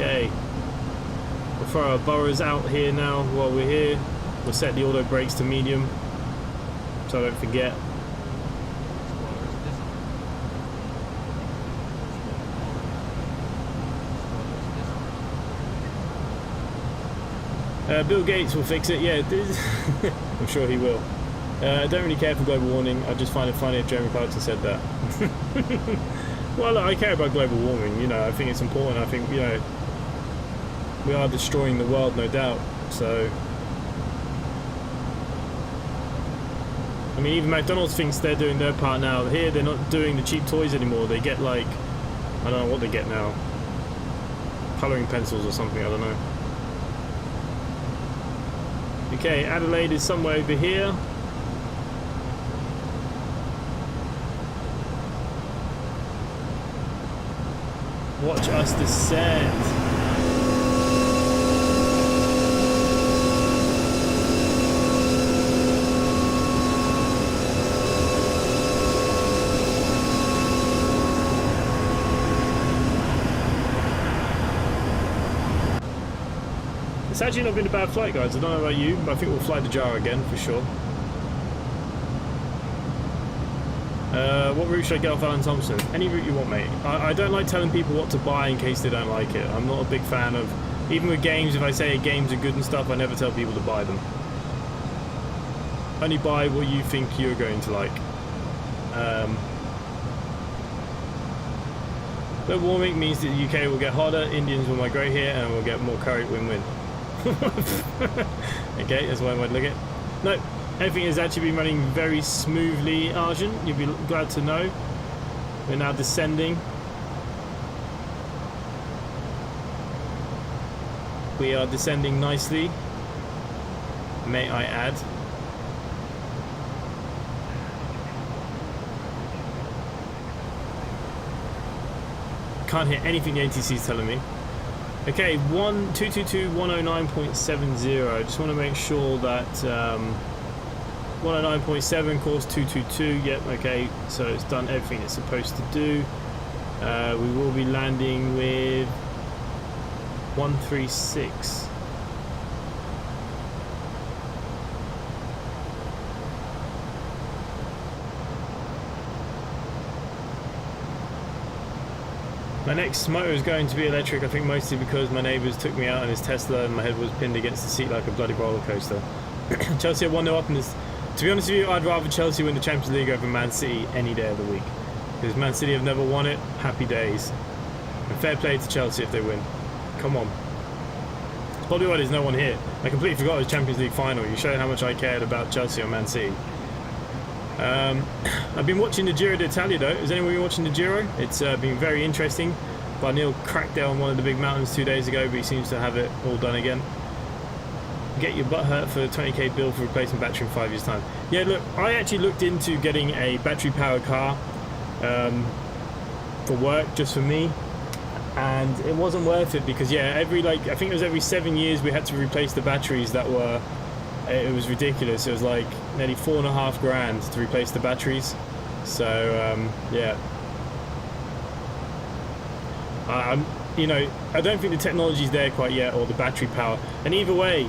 Okay, we'll throw our burrows out here now while we're here. We'll set the auto brakes to medium so I don't forget. Bill Gates will fix it. Yeah, I'm sure he will. I don't really care for global warming. I just find it funny if Jeremy Clarkson said that. Well, look, I care about global warming. You know, I think it's important. I think, you know, we are destroying the world, no doubt. So, I mean, even McDonald's thinks they're doing their part now. Here, they're not doing the cheap toys anymore. They get like, I don't know what they get now. Colouring pencils or something, I don't know. Okay, Adelaide is somewhere over here. Watch us descend. It's actually not been a bad flight, guys. I don't know about you, but I think we'll fly to Jara again for sure. What route should I get off Alan Thompson? Any route you want, mate. I don't like telling people what to buy in case they don't like it. I'm not a big fan of, even with games, if I say games are good and stuff, I never tell people to buy them. Only buy what you think you're going to like. Global warming means that the UK will get hotter, Indians will migrate here, and we'll get more curry, win-win. Okay, that's one way to look at it. No, everything has actually been running very smoothly, Arjun. You'll be glad to know. We're now descending. We are descending nicely, may I add. Can't hear anything the ATC is telling me. Okay, 222.109.70. I just want to make sure that 109.7 course 222. Yep, okay, so it's done everything it's supposed to do. We will be landing with 136. My next motor is going to be electric, I think mostly because my neighbours took me out in his Tesla and my head was pinned against the seat like a bloody roller coaster. Chelsea are 1-0 up in this. To be honest with you, I'd rather Chelsea win the Champions League over Man City any day of the week. Because Man City have never won it, happy days. And fair play to Chelsea if they win. Come on. Probably why there's no one here. I completely forgot it was Champions League final. You showed how much I cared about Chelsea or Man City. I've been watching the Giro d'Italia though. Has anyone been watching the Giro? It's been very interesting. Barnil cracked down one of the big mountains 2 days ago, but he seems to have it all done again. Get your butt hurt for a 20k bill for replacing battery in 5 years time. Yeah, look, I actually looked into getting a battery powered car for work, just for me, and it wasn't worth it because yeah, I think it was every 7 years we had to replace the batteries that were. It was ridiculous. It was like nearly $4.5 grand to replace the batteries. So yeah, you know, I don't think the technology's there quite yet, or the battery power. And either way,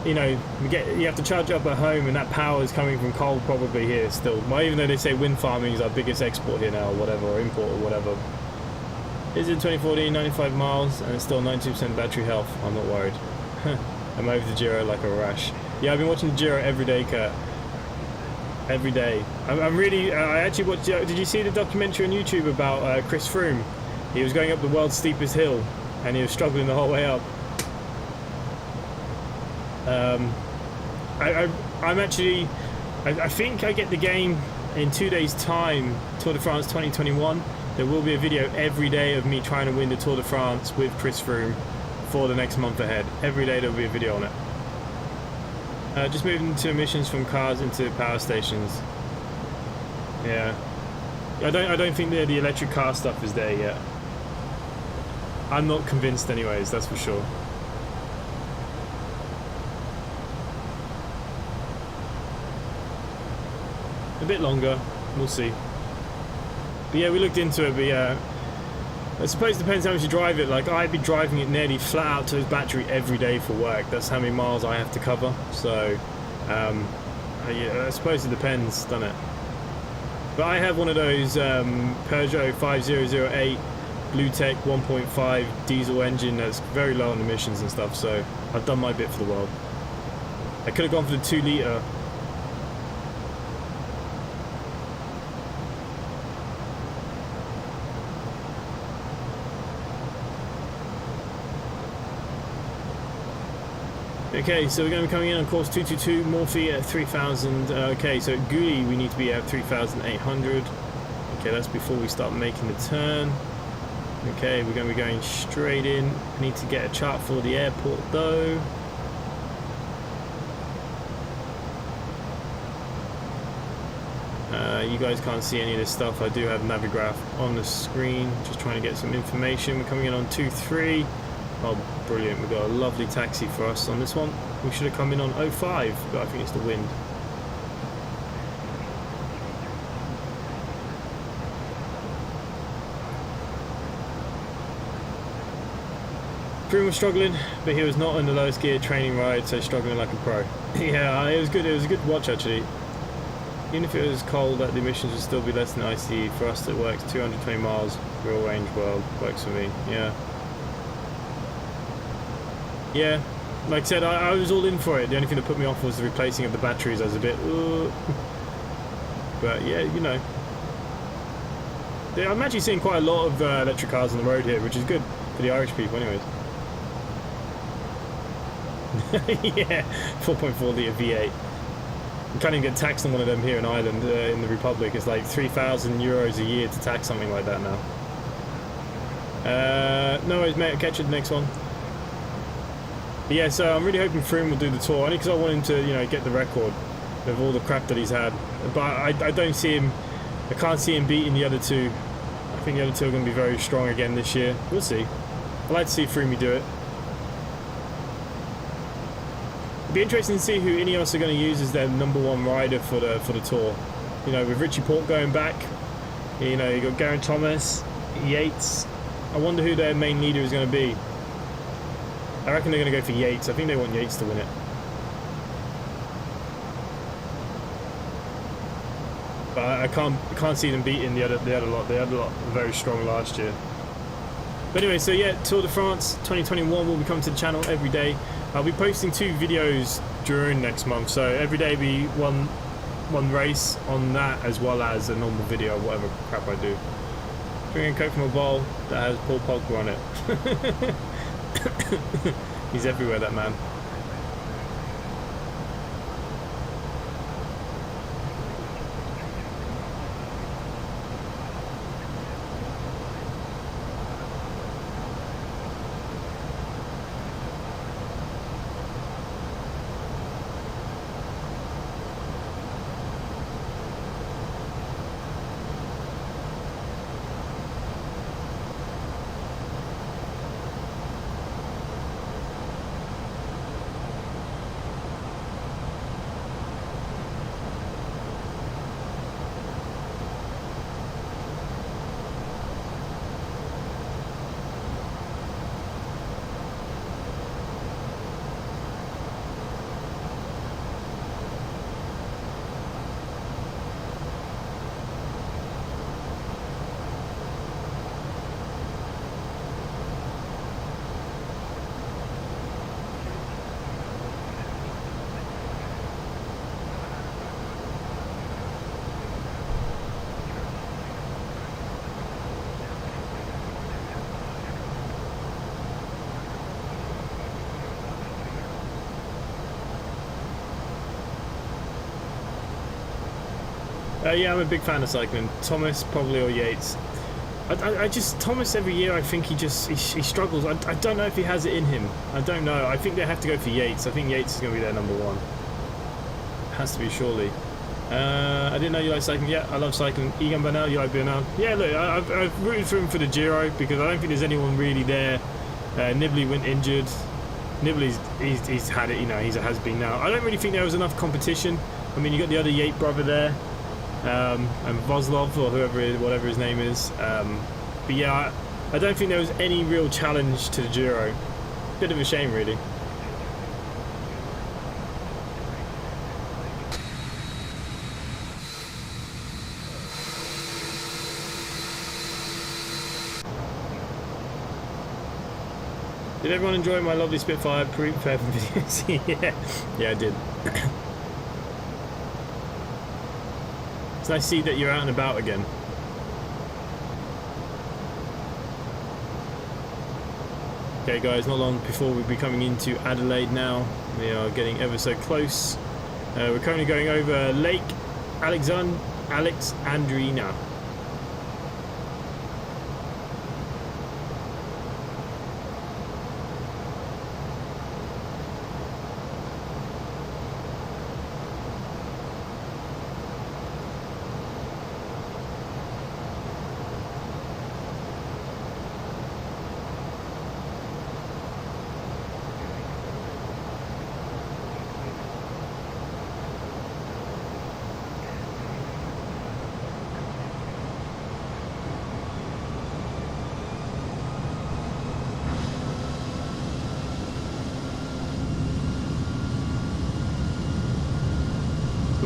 you know, you have to charge up at home, and that power is coming from coal probably here still. Well, even though they say wind farming is our biggest export here now, or whatever, or import or whatever. Is it 2014, 95 miles, and it's still 92% battery health? I'm not worried. I'm over the Giro like a rash. Yeah, I've been watching the Giro every day, Kurt. Every day. I'm really. I actually watched. Did you see the documentary on YouTube about Chris Froome? He was going up the world's steepest hill, and he was struggling the whole way up. I'm actually. I think I get the game in 2 days' time. Tour de France 2021. There will be a video every day of me trying to win the Tour de France with Chris Froome for the next month ahead. Every day there will be a video on it. Just moving to emissions from cars into power stations. Yeah, I don't think the electric car stuff is there yet. I'm not convinced, anyways. That's for sure. A bit longer, we'll see. But yeah, we looked into it. But yeah, I suppose it depends how much you drive it. Like, I'd be driving it nearly flat out to its battery every day for work. That's how many miles I have to cover. So, yeah, I suppose it depends, doesn't it? But I have one of those Peugeot 5008 Blue Tech 1.5 diesel engine that's very low on emissions and stuff, so I've done my bit for the world. I could have gone for the 2 litre. Okay, so we're going to be coming in on course 222, Morphe at 3,000. Okay, so at Guli we need to be at 3,800. Okay, that's before we start making the turn. Okay, we're going to be going straight in. Need to get a chart for the airport though. You guys can't see any of this stuff. I do have Navigraph on the screen, just trying to get some information. We're coming in on 2-3. Oh, brilliant. We've got a lovely taxi for us on this one. We should have come in on 05, but I think it's the wind. Froome was struggling, but he was not in the lowest gear training ride, so struggling like a pro. Yeah, it was good. It was a good watch, actually. Even if it was cold, that the emissions would still be less than ICE. For us, it works 220 miles, real range world. Works for me, yeah. Yeah, like I said, I was all in for it. The only thing that put me off was the replacing of the batteries. I was a bit, but yeah, you know. I'm actually seeing quite a lot of electric cars on the road here, which is good for the Irish people anyways. Yeah, 4.4 litre V8. You can't even get taxed on one of them here in Ireland, in the Republic. It's like €3,000 a year to tax something like that now. No worries, mate. I'll catch you the next one. But yeah, so I'm really hoping Froome will do the tour, only because I want him to, you know, get the record of all the crap that he's had. But I don't see him. I can't see him beating the other two. I think the other two are going to be very strong again this year. We'll see. I'd like to see Froome do it. It'd be interesting to see who Ineos are going to use as their #1 rider for the tour. You know, with Richie Porte going back, you know, you got Geraint Thomas, Yates. I wonder who their main leader is going to be. I reckon they're going to go for Yates. I think they want Yates to win it. But I can't see them beating the other lot. The other lot were very strong last year. But anyway, so yeah, Tour de France 2021 will be coming to the channel every day. I'll be posting 2 videos during next month, so every day will be one race on that, as well as a normal video of whatever crap I do. Drinking Coke from a bowl that has Paul Pogba on it. He's everywhere, that man. Yeah, I'm a big fan of cycling. Thomas, probably, or Yates. I just, Thomas every year, I think he struggles. I don't know if he has it in him. I don't know. I think they have to go for Yates. I think Yates is going to be their #1. Has to be, surely. I didn't know you like cycling. Yeah, I love cycling. Egan Bernal, you like Bernal? Yeah, look, I've rooted for him for the Giro because I don't think there's anyone really there. Nibali went injured. Nibali's he's had it, you know, he's a has-been now. I don't really think there was enough competition. I mean, you got the other Yates brother there. And Voslov, or whatever his name is. But yeah, I don't think there was any real challenge to the Giro. Bit of a shame, really. Did everyone enjoy my lovely Spitfire pre-prep videos? Yeah, I did. It's nice to see that you're out and about again. Okay guys, not long before we'll be coming into Adelaide now. We are getting ever so close. We're currently going over Lake Alexandrina.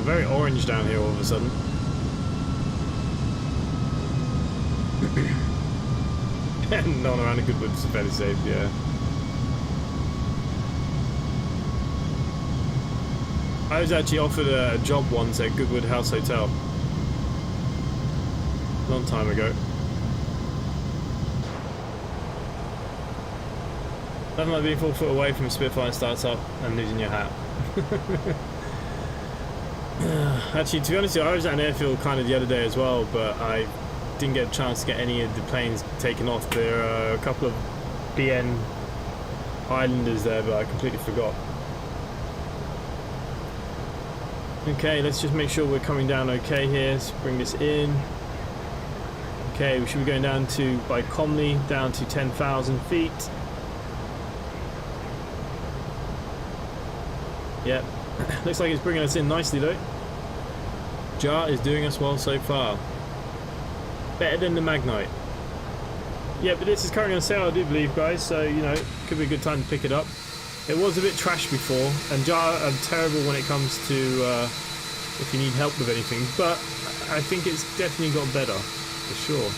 Very orange down here all of a sudden. Not around a Goodwood's fairly safe, yeah. I was actually offered a job once at Goodwood House Hotel. Long time ago. Nothing like being 4 foot away from a Spitfire starts up and losing your hat. Actually, to be honest with you, I was at an airfield kind of the other day as well, but I didn't get a chance to get any of the planes taken off. There are a couple of BN Islanders there, but I completely forgot. Okay, let's just make sure we're coming down okay here. Let's bring this in. Okay, we should be going down to, by Comley, down to 10,000 feet. Yep. Looks like it's bringing us in nicely though. Jar is doing us well so far. Better than the Magnite. Yeah, but this is currently on sale, I do believe, guys, so, you know, could be a good time to pick it up. It was a bit trash before, and Jar are terrible when it comes to if you need help with anything, but I think it's definitely got better, for sure.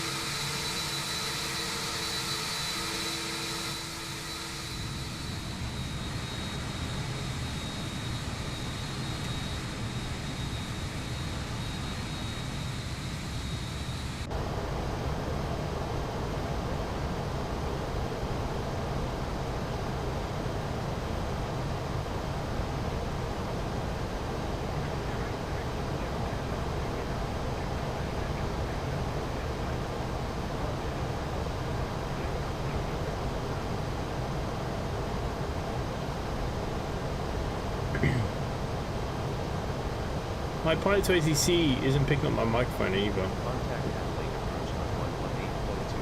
My Pilot to ATC isn't picking up my microphone either. Contact Adelaide approach on 118.2.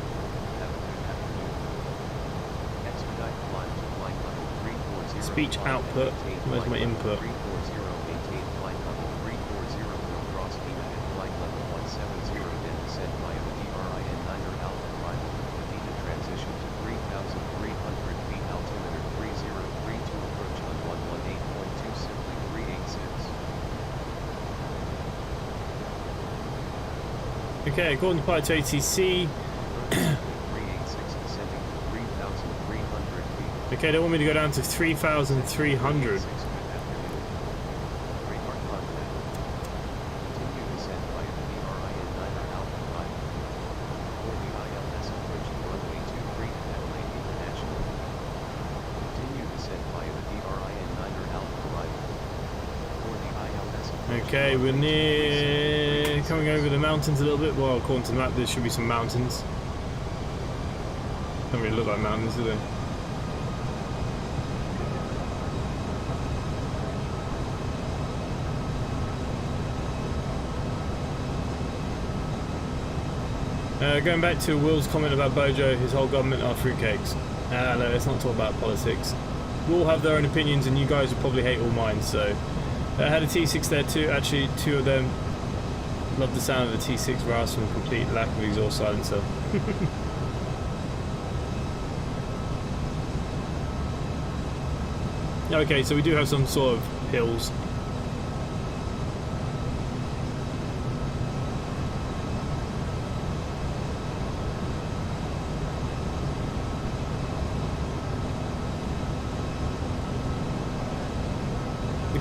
Have a good afternoon. Expedite climb to flight level 340. Speech output. Where's my input? 340, maintain flight level 340, go cross Dina at flight level 170, then descend via the DRIN-9er Alpha Prime. Dina transition to 3,300 feet, altimeter 3032, approach on 118.2, simply 386. Okay, according to Pilot to ATC. Okay, they want me to go down to 3,300. Okay, we're near coming over the mountains a little bit. Well, according to the map, there should be some mountains. Don't really look like mountains, do they? Going back to Will's comment about Bojo, his whole government are fruitcakes. No, let's not talk about politics. We all have their own opinions, and you guys will probably hate all mine, so... I had a T6 there too, actually, 2 of them. Love the sound of the T6 rasp and complete lack of exhaust silencer. Okay, so we do have some sort of hills.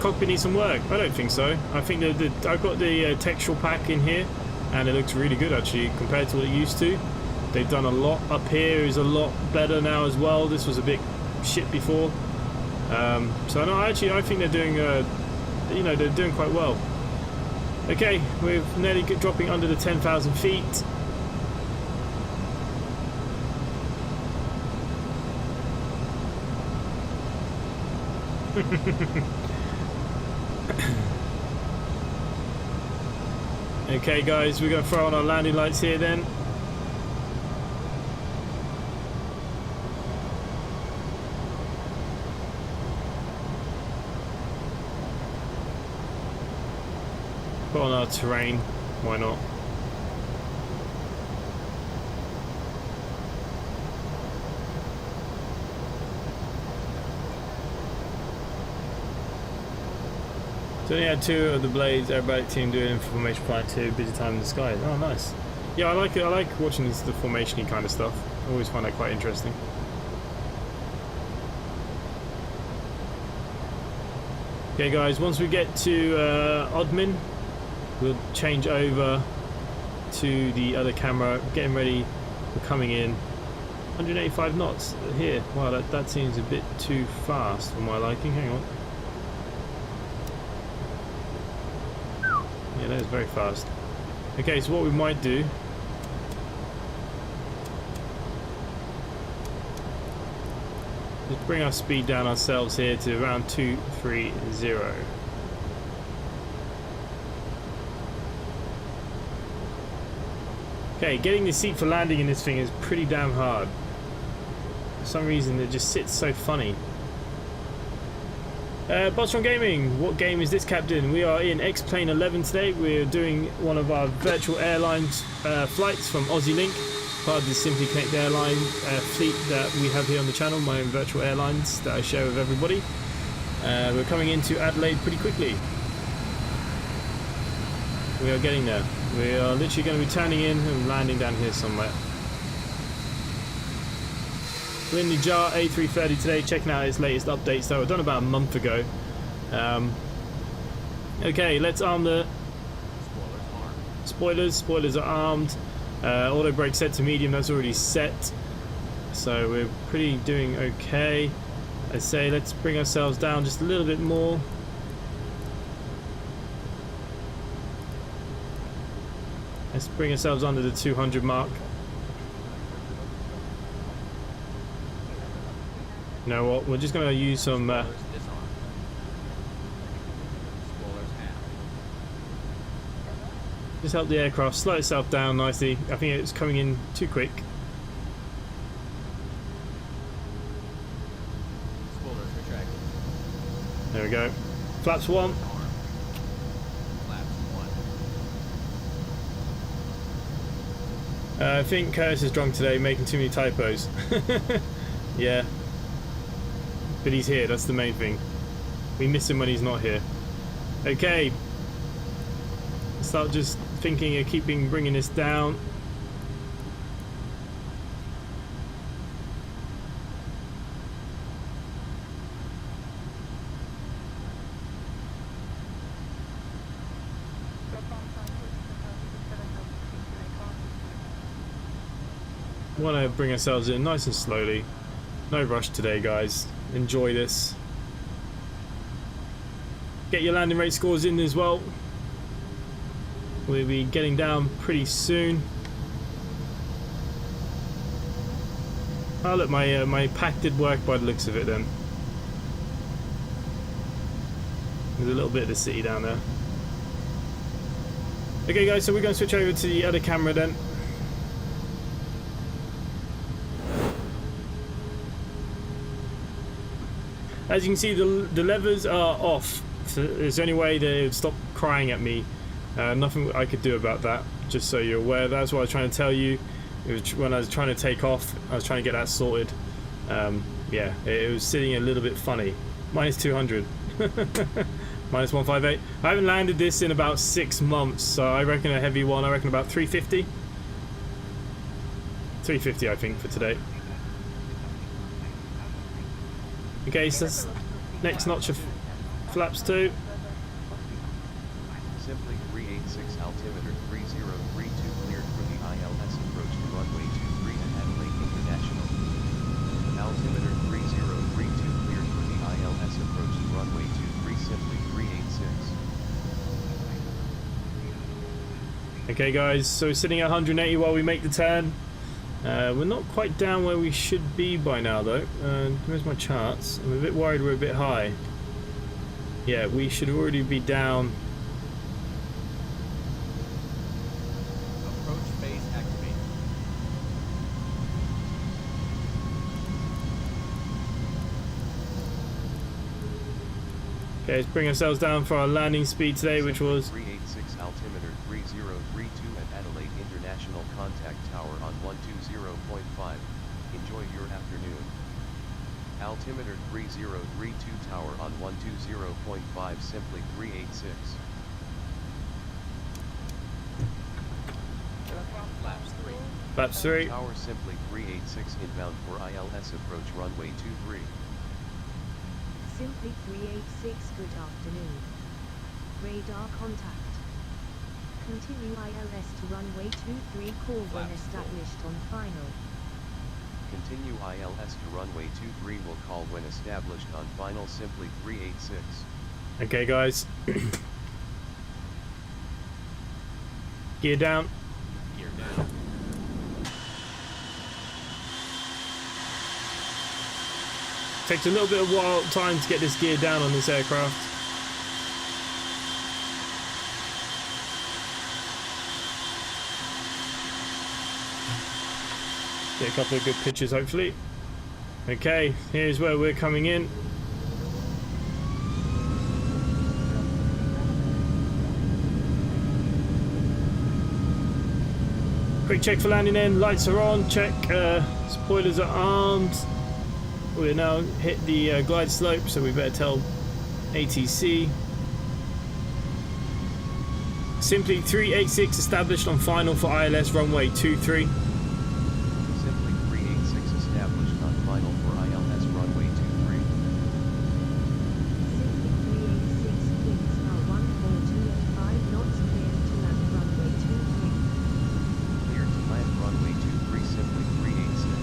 cockpit need some work? I don't think so. I think that I've got the textural pack in here, and it looks really good actually compared to what it used to. They've done a lot. Up here is a lot better now as well. This was a bit shit before. So no, I think they're doing, you know, they're doing quite well. Okay, we're nearly dropping under the 10,000 feet. Okay guys, we're going to throw on our landing lights here then. Put on our terrain, why not? So only had 2 of the blades, aerobatic team doing formation flight 2, busy time in the sky. Oh nice. Yeah, I like it. I like watching the formation-y kind of stuff. I always find that quite interesting. Okay guys, once we get to Odmin, we'll change over to the other camera, getting ready, we're coming in. 185 knots here. Wow, that seems a bit too fast for my liking. Hang on. Yeah, that is very fast. Okay, so what we might do is bring our speed down ourselves here to around 230. Okay, getting the seat for landing in this thing is pretty damn hard. For some reason it just sits so funny. Botron Gaming, what game is this, Captain? We are in X-Plane 11 today. We're doing one of our virtual airlines flights from Aussie Link, part of the Simply Connect airline fleet that we have here on the channel, my own virtual airlines that I share with everybody. We're coming into Adelaide pretty quickly. We are getting there. We are literally going to be turning in and landing down here somewhere. We're in the JAR A330 today, checking out its latest updates that were done about a month ago. Okay, let's arm the spoilers. Spoilers are armed. Auto brake set to medium, that's already set. So we're pretty doing okay. I say let's bring ourselves down just a little bit more. Let's bring ourselves under the 200 mark. You know what, we're just going to use some just help the aircraft slow itself down nicely. I think it's coming in too quick. There we go. Flaps 1. I think Curtis is drunk today, making too many typos. Yeah. But he's here, that's the main thing. We miss him when he's not here. Okay. Start just thinking of bringing this down. Want to bring ourselves in nice and slowly. No rush today, guys. Enjoy this. Get your landing rate scores in as well. We'll be getting down pretty soon. Oh look, my pack did work by the looks of it then. There's a little bit of the city down there. Okay guys, so we're going to switch over to the other camera then. As you can see, the levers are off. So there's the only way they would stop crying at me. Nothing I could do about that, just so you're aware. That's what I was trying to tell you. It was when I was trying to take off, I was trying to get that sorted. Yeah, it was sitting a little bit funny. Minus 200. Minus 158. I haven't landed this in about 6 months, so I reckon a heavy one, I reckon about 350. 350 I think for today. Okay, so that's next notch of flaps 2. Simply 386 altimeter 3032 cleared for the ILS approach to runway 23 at Adelaide International. Altimeter 3032 cleared for the ILS approach to runway 23 simply 386. Okay guys, so we're sitting at 180 while we make the turn. We're not quite down where we should be by now though. Where's my charts? I'm a bit worried we're a bit high. Yeah, we should already be down. Approach phase activated. Okay, let's bring ourselves down for our landing speed today, which was 386 altimeter 3032 at Adelaide International contact tower on 120.5. Enjoy your afternoon. Altimeter 3032 tower on 120.5 simply 386. Flaps 3. flaps 3. Tower simply 386 inbound for ILS approach runway 23. Simply 386, good afternoon. Radar contact. Continue ILS to runway 23, call when Flaps established on final. Continue ILS to runway 23 will call when established on final simply 386. Okay guys. Gear down. Gear down. Takes a little bit of time to get this gear down on this aircraft. Get a couple of good pictures hopefully. Okay, here's where we're coming in. Quick check for landing in, lights are on, check, spoilers are armed. We're now hit the glide slope, so we better tell ATC. Simply 386 established on final for ILS runway 23. Simply 386 established on final for ILS runway 23. Simply 386, winds are 142.5 knots, clear to land runway 23. Clear to land runway 23 simply 386.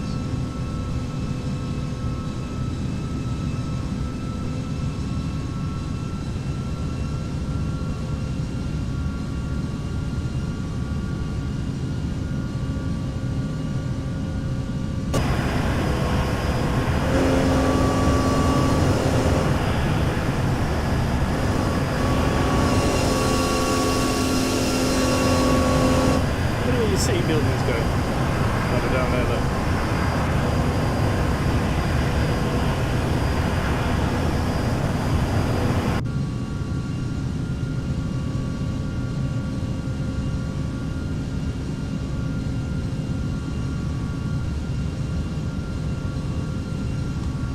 Look at all the city buildings go. Over down there, look.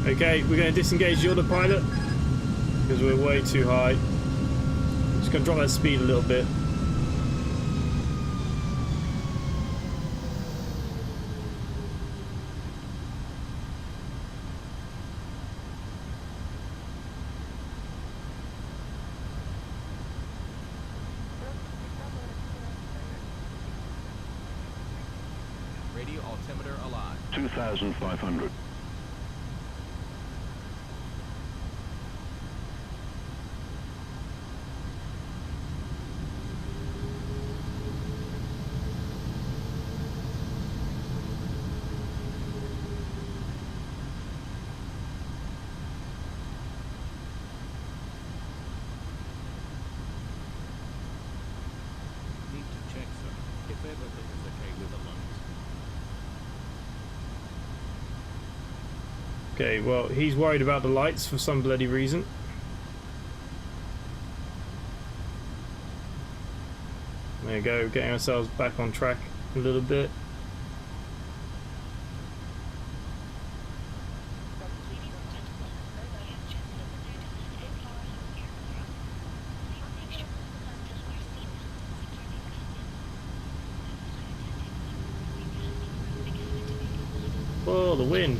Okay, we're going to disengage the autopilot because we're way too high. Just going to drop that speed a little bit. Radio altimeter alive. 2,500. Need to check, sir. If everything is okay with the lungs. Okay, well, he's worried about the lights for some bloody reason. There you go, getting ourselves back on track a little bit. Oh, the wind.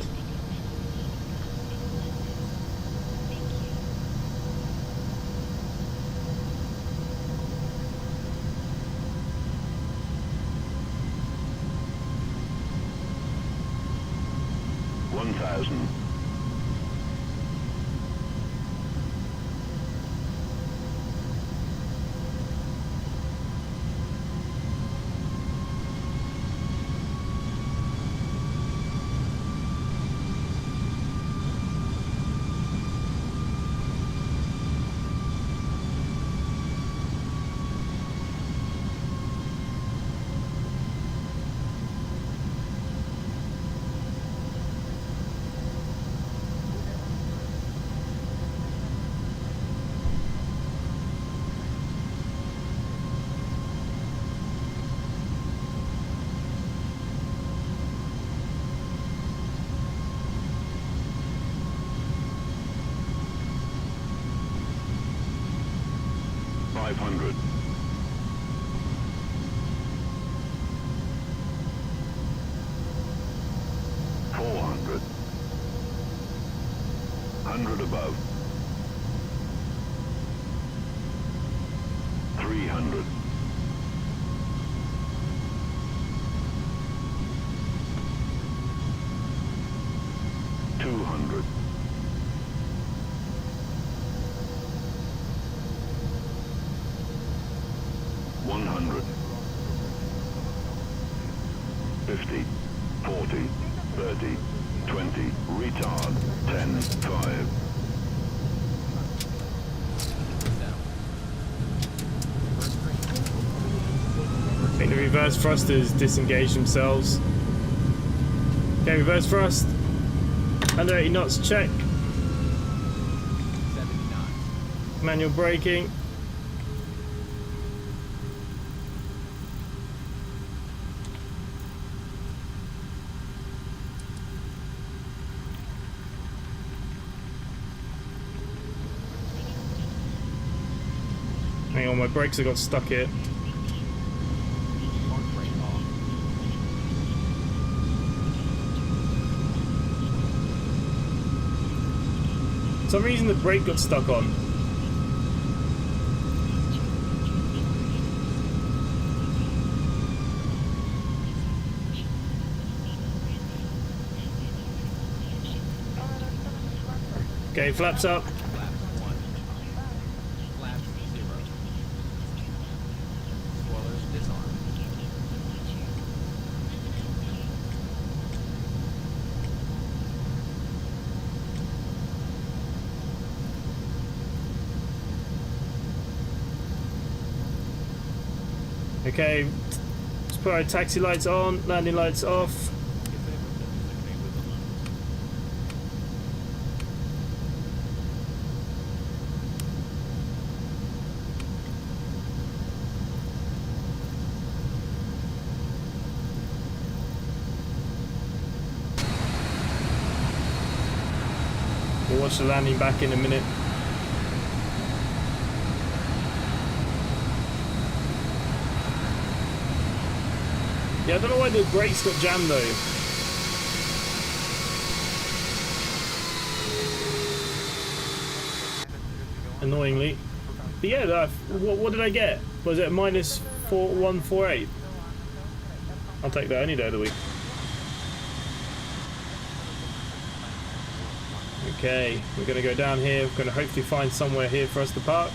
1000. 500. 400. 100 above. 300. 200. 100. 50. 40. 30. 20. Retard. 10. 5. I think the reverse thrusters disengage themselves. Okay, reverse thrust. Under 80 knots, check. 70 knots. Manual braking. Hang on, my brakes have got stuck here. Park brake off. For some reason the brake got stuck on. Okay, flaps up. Flaps 1. Flaps 0. Spoilers disarmed. Okay, let's put our taxi lights on, landing lights off. If everything is okay with the lungs. We'll watch the landing back in a minute. Yeah, I don't know why the brakes got jammed though. Annoyingly. But yeah, what did I get? Was it minus 4148? I'll take that any day of the week. Okay, we're going to go down here. We're going to hopefully find somewhere here for us to park.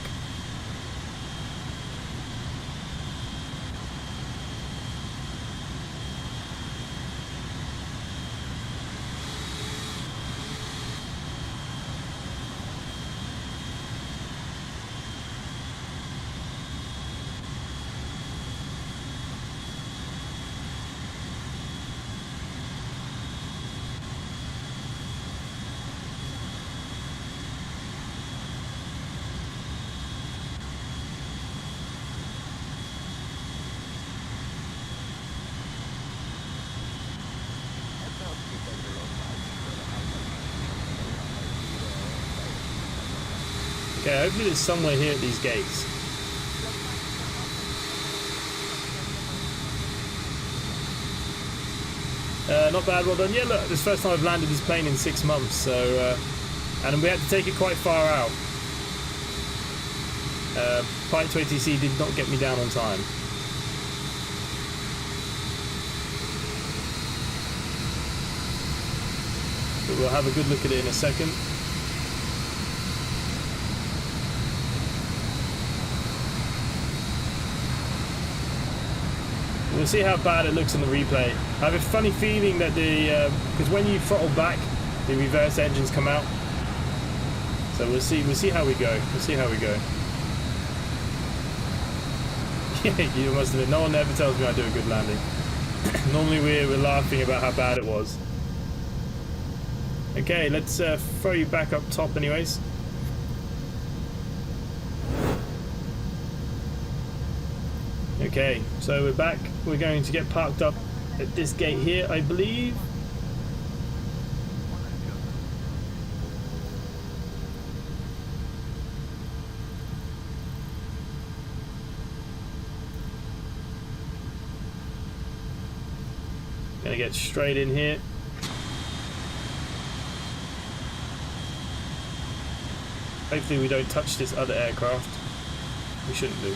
Okay, hopefully there's somewhere here at these gates. Not bad, well done. Yeah, look, this is the first time I've landed this plane in 6 months, so and we had to take it quite far out. Flight to ATC did not get me down on time. but we'll have a good look at it in a second. We'll see how bad it looks on the replay. I have a funny feeling that because when you throttle back, the reverse engines come out. So we'll see how we go. We'll see how we go. Yeah, you must admit, no one ever tells me I do a good landing. Normally we're laughing about how bad it was. Okay, let's throw you back up top anyways. Okay, so we're back. We're going to get parked up at this gate here, I believe. Gonna get straight in here. Hopefully we don't touch this other aircraft. We shouldn't do.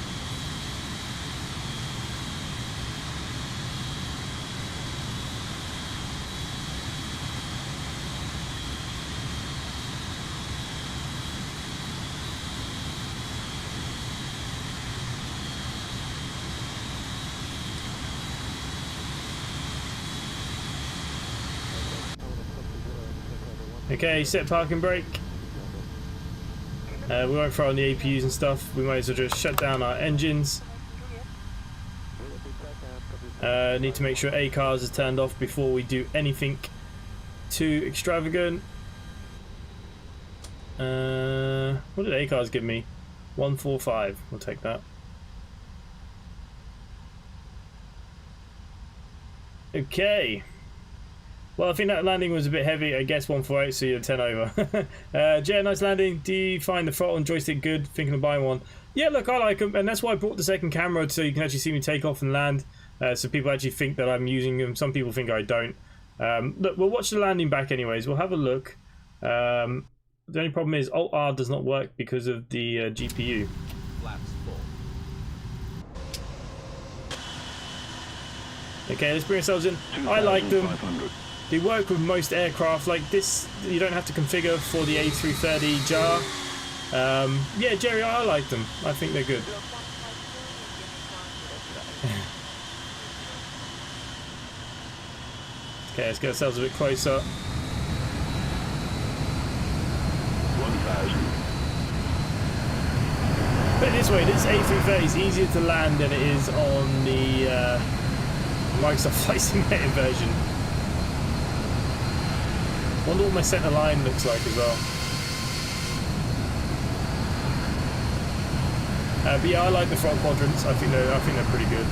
Okay, set parking brake. We won't throw on the APUs and stuff. We might as well just shut down our engines. Need to make sure ACARS is turned off before we do anything too extravagant. What did ACARS give me? 145. We'll take that. Okay. Well, I think that landing was a bit heavy. I guess 148, so you're 10 over. Jay, nice landing. Do you find the throttle and joystick good? Thinking of buying one? Yeah, look, I like them, and that's why I brought the second camera, so you can actually see me take off and land. So people actually think that I'm using them. Some people think I don't. Look, we'll watch the landing back anyways. We'll have a look. The only problem is Alt-R does not work because of the GPU. Flaps full. Okay, let's bring ourselves in. I like them. They work with most aircraft like this. You don't have to configure for the A330 jar. Yeah, Jerry, I like them. I think they're good. Okay, let's get ourselves a bit closer. 1,000. Put it this way, this A330 is easier to land than it is on the Microsoft Flight Simulator version. Wonder what my centre line looks like as well. But yeah, I like the front quadrants. I think they're pretty good.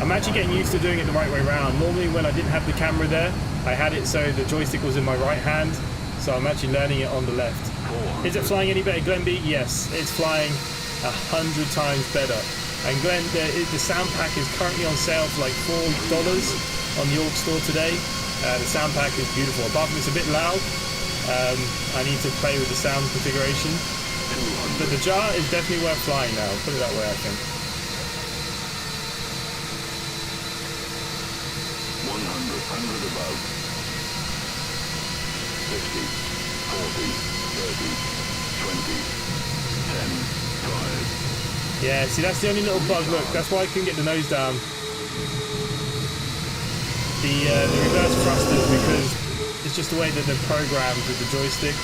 I'm actually getting used to doing it the right way around. Normally, when I didn't have the camera there, I had it so the joystick was in my right hand. So I'm actually learning it on the left. Is it flying any better, Glenby? Yes, it's flying 100 times better. And Glenn, the sound pack is currently on sale for like $4 on the Org store today. The sound pack is beautiful. Apart from it's a bit loud, I need to play with the sound configuration. But the jar is definitely worth flying now. Put it that way, I think. 100, 100 above. 50, 40, 30, 20, 10, 5. Yeah, see, that's the only little bug. Look, that's why I couldn't get the nose down. The reverse thrusters, because it's just the way that they're programmed with the joystick.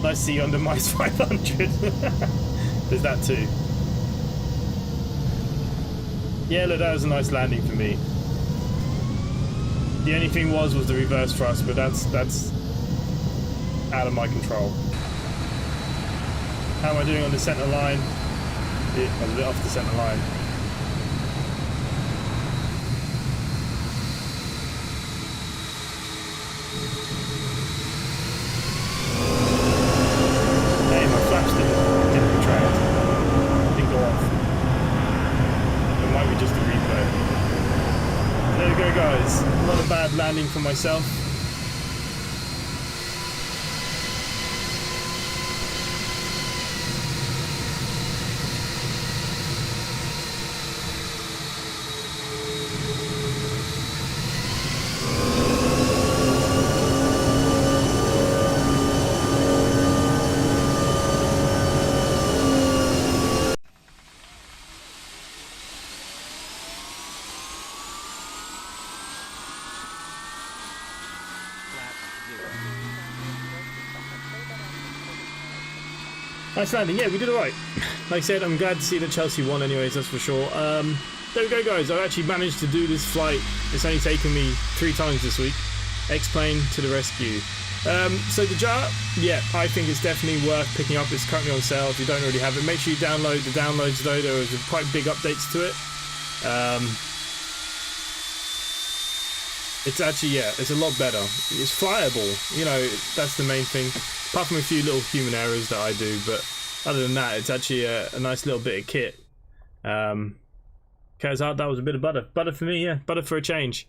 Nice to see you under minus 500. There's that too. Yeah, look, that was a nice landing for me. The only thing was the reverse thrust, but that's out of my control. How am I doing on the centre line? Yeah, I was a bit off the centre line. Hey, my flaps didn't retract. Didn't go off. landing for myself. Nice landing. Yeah, we did alright. Like I said, I'm glad to see that Chelsea won anyways, that's for sure. There we go, guys. I've actually managed to do this flight. It's only taken me 3 times this week. X-Plane to the rescue. So the jar, yeah, I think it's definitely worth picking up. It's currently on sale if you don't already have it. Make sure you download the downloads though. There was quite big updates to it. It's actually, yeah, it's a lot better. It's flyable, you know, that's the main thing. Apart from a few little human errors that I do, but other than that, it's actually a nice little bit of kit. Because that was a bit of butter. Butter for me, yeah, butter for a change.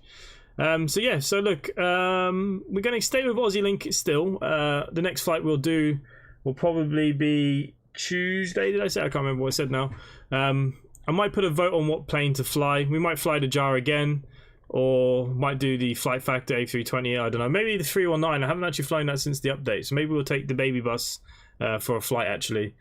So yeah, so look, we're going to stay with Aussie Link still. The next flight we'll do will probably be Tuesday, did I say? I can't remember what I said now. I might put a vote on what plane to fly. We might fly the Jar again, or might do the Flight Factor A320, I don't know. Maybe the 319, I haven't actually flown that since the update, so maybe we'll take the baby bus for a flight actually.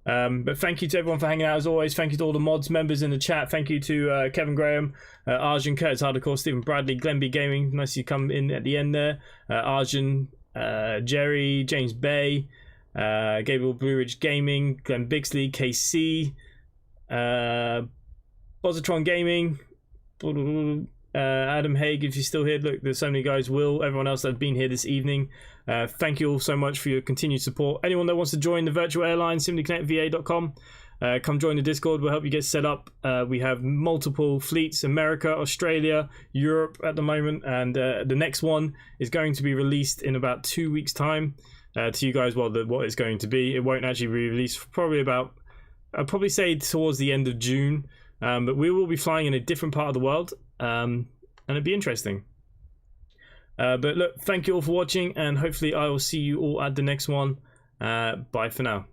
But thank you to everyone for hanging out as always. Thank you to all the mods members in the chat. Thank you to Kevin Graham, Arjun, Curtis Hardcore, Stephen Bradley, Glenby Gaming. Nice you come in at the end there. Arjun, Jerry, James Bay, Gabriel Blue Ridge Gaming, Glenn Bixley, KC, Positron Gaming, Adam Haig, if you're still here. Look, there's so many guys. Will, everyone else that's been here this evening. Thank you all so much for your continued support. Anyone that wants to join the virtual airline, simplyconnectva.com. Come join the Discord. We'll help you get set up. We have multiple fleets: America, Australia, Europe at the moment, and the next one is going to be released in about 2 weeks' time. To you guys, well, what it's going to be. It won't actually be released for probably about, I'd probably say towards the end of June. But we will be flying in a different part of the world, and it'd be interesting. But look, thank you all for watching, and hopefully I will see you all at the next one. Bye for now.